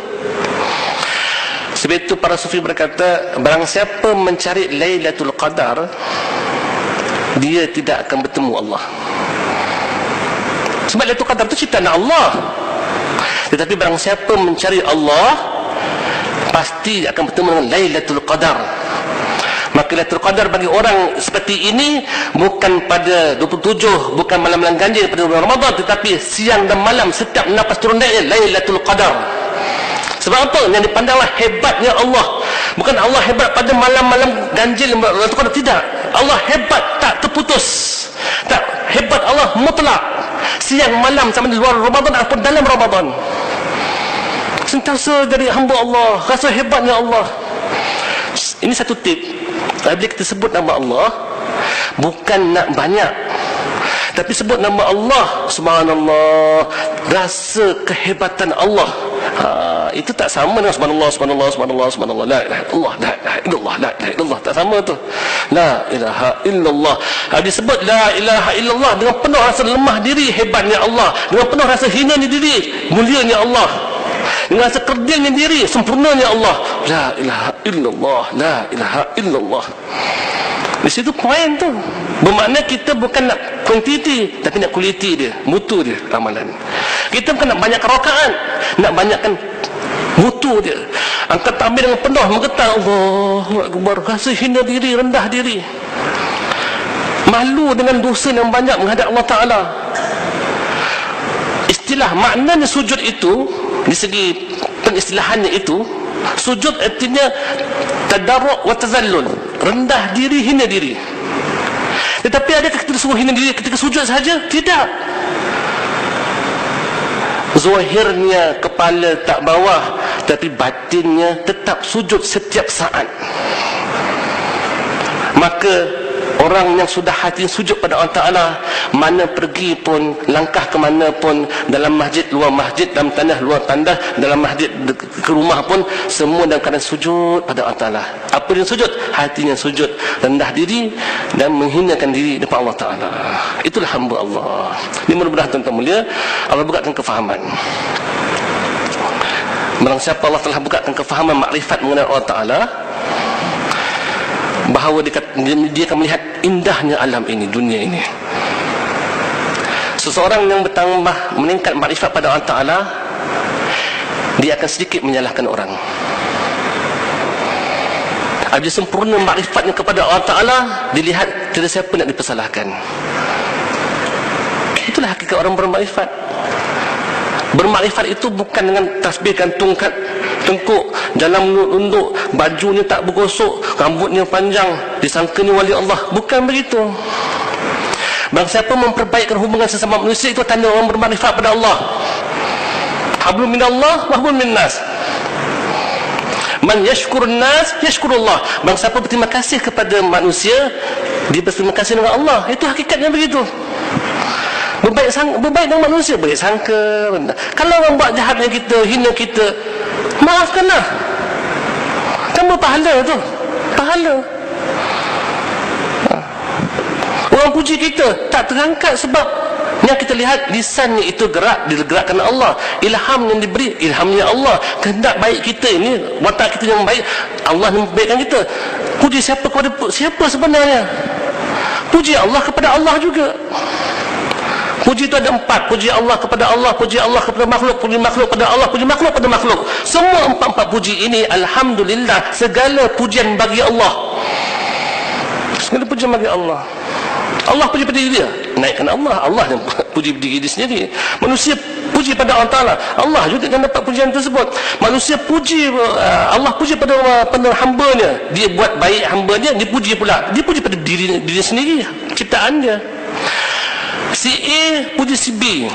Sebab itu para sufi berkata, barang siapa mencari Lailatul Qadar, dia tidak akan bertemu Allah. Sebab Lailatul Qadar itu ciptaan Allah. Tetapi barang siapa mencari Allah, pasti akan bertemu dengan Lailatul Qadar. Maka Lailatul Qadar bagi orang seperti ini bukan pada 27, bukan malam-malam ganjil pada bulan Ramadan, tetapi siang dan malam setiap nafas turun naiknya Lailatul Qadar. Sebab apa? Yang dipandanglah hebatnya Allah. Bukan Allah hebat pada malam-malam ganjil Lailatul Qadar, tidak. Allah hebat tak terputus. Tak, hebat Allah mutlak. Siang malam sama di luar Ramadan ataupun dalam Ramadan. Sentiasa dari hamba Allah, rasa hebatnya Allah. Ini satu tip. Bila kita sebut nama Allah, bukan nak banyak, tapi sebut nama Allah, subhanallah, rasa kehebatan Allah. Itu tak sama dengan subhanallah, subhanallah, subhanallah, subhanallah, la ilaha illallah, la ilaha illallah, la ilaha illallah. Tak sama tu. La ilaha illallah. Disebut la ilaha illallah dengan penuh rasa lemah diri hebatnya Allah, dengan penuh rasa hinanya diri mulianya Allah, dengan rasa kerdilnya diri sempurnanya Allah. La ilaha illallah, la ilaha illallah. Di situ poin tu. Bermakna kita bukan nak kuantiti, tapi nak kualiti dia, mutu dia amalan. Kita bukan nak banyak rakaat, nak banyakkan mutu dia. Angkat takbir dengan penuh, menggetar Allahu Akbar, rasa hina diri, rendah diri, malu dengan dosa yang banyak menghadap Allah Ta'ala. Istilah maknanya sujud itu, di segi penistilahannya itu, sujud artinya tadarruk wa tazallul, rendah diri, hina diri. Tetapi adakah kita suruh hina diri ketika sujud saja? Tidak. Zahirnya kepala tak bawah, tapi batinnya tetap sujud setiap saat. Maka orang yang sudah hati sujud pada Allah Ta'ala, mana pergi pun, langkah ke mana pun, dalam masjid, luar masjid, dalam tanah, luar tanah, dalam masjid, ke rumah pun, semua dalam keadaan sujud pada Allah Ta'ala. Apa yang sujud? Hatinya sujud, rendah diri dan menghinakan diri depan Allah Ta'ala. Itulah hamba Allah. Ini mudah-mudahan tuan-tuan mulia, Allah bukakan kefahaman. Barang siapa Allah telah bukakan kefahaman makrifat mengenai Allah Ta'ala, bahawa dia akan melihat indahnya alam ini, dunia ini. Seseorang yang bertambah meningkat makrifat pada Allah Ta'ala, dia akan sedikit menyalahkan orang. Apabila sempurna makrifatnya kepada Allah Ta'ala, dilihat tidak siapa nak dipersalahkan. Itulah hakikat orang bermakrifat. Bermakrifat itu bukan dengan tasbihkan tengkuk, jalan menunduk, bajunya tak bergosok, rambutnya panjang, disangka ni wali Allah. Bukan begitu. Bang siapa memperbaikkan hubungan sesama manusia, itu tanda orang bermakrifat pada Allah. Hablum minallah wa hablum minnas. Man yashkurun nas yashkurullah. Bang siapa berterima kasih kepada manusia, dia berterima kasih dengan Allah. Itu hakikatnya begitu. Berbaik dengan manusia, baik sangka rendah. Kalau orang buat jahat dengan kita, hina kita, maafkanlah. Tambah pahala tu. Pahala. Orang puji kita tak terangkat sebab yang kita lihat lisannya itu digerakkan Allah. Ilham yang diberi, ilhamnya Allah. Kehendak baik kita ini, watak kita yang baik, Allah membaikkan kita. Puji siapa kepada siapa sebenarnya? Puji Allah kepada Allah juga. Puji itu ada 4. Puji Allah kepada Allah, puji Allah kepada makhluk, puji makhluk kepada Allah, puji makhluk kepada makhluk. Semua 4 puji ini, alhamdulillah, segala pujian bagi Allah. Segala pujian bagi Allah. Allah puji pada diri dia, naikkan Allah. Allah yang puji diri dia sendiri. Manusia puji pada Allah Ta'ala, Allah juga yang dapat pujian tersebut. Manusia puji Allah, puji pada hamba-Nya. Dia buat baik hamba-Nya, dia puji pula. Dia puji pada diri sendiri, ciptaan dia. Si A puji si B.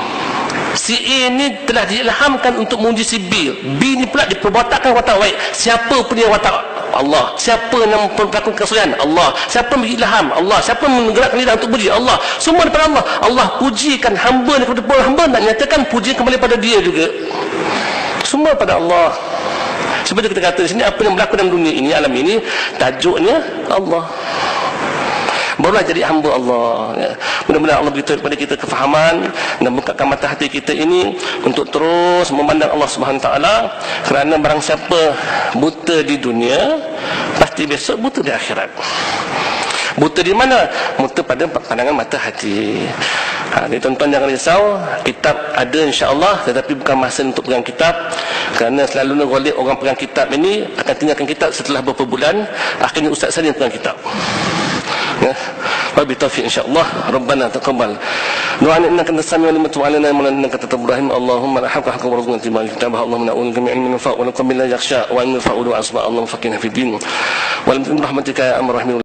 Si A ni telah diilhamkan untuk memuji si B. B ni pula diperbuatakan watak baik. Siapa punya watak? Allah. Siapa yang melakukan kesulian? Allah. Siapa memberi ilham? Allah. Siapa menggerakkan lidah untuk puji? Allah. Semua daripada Allah. Allah pujikan hamba ni kepada para hamba, nak nyatakan puji kembali pada dia juga. Semua pada Allah. Seperti kita kata di sini, apa yang berlaku dalam dunia ini, alam ini, tajuknya Allah. Barulah jadi hamba Allah, ya. Mudah-mudahan Allah beritahu kepada kita kefahaman dan bukakan mata hati kita ini untuk terus memandang Allah Subhanahu Taala. Kerana barang siapa buta di dunia, pasti besok buta di akhirat. Buta di mana? Buta pada pandangan mata hati. Jadi tuan-tuan jangan risau, kitab ada insya-Allah, tetapi bukan masa untuk pegang kitab. Kerana selalunya golek orang pegang kitab ini akan tinggalkan kitab setelah beberapa bulan. Akhirnya ustaz saya yang pegang kitab. Ya, wabi taufiq insyaallah. Rabbana taqabbal du'ana innaka antas samiul alim wa tub 'alaina innaka antat ibrahim. Allahumma rahmaka haqqan warzuqna tibal kitabah. Allahumma na'udzu bika min ilmin yanfa' wa naqbil la yakhsha wa min fa'udu asma. Allahumma faqihna fid din wa lam rahmatika ya arhamar rahimin.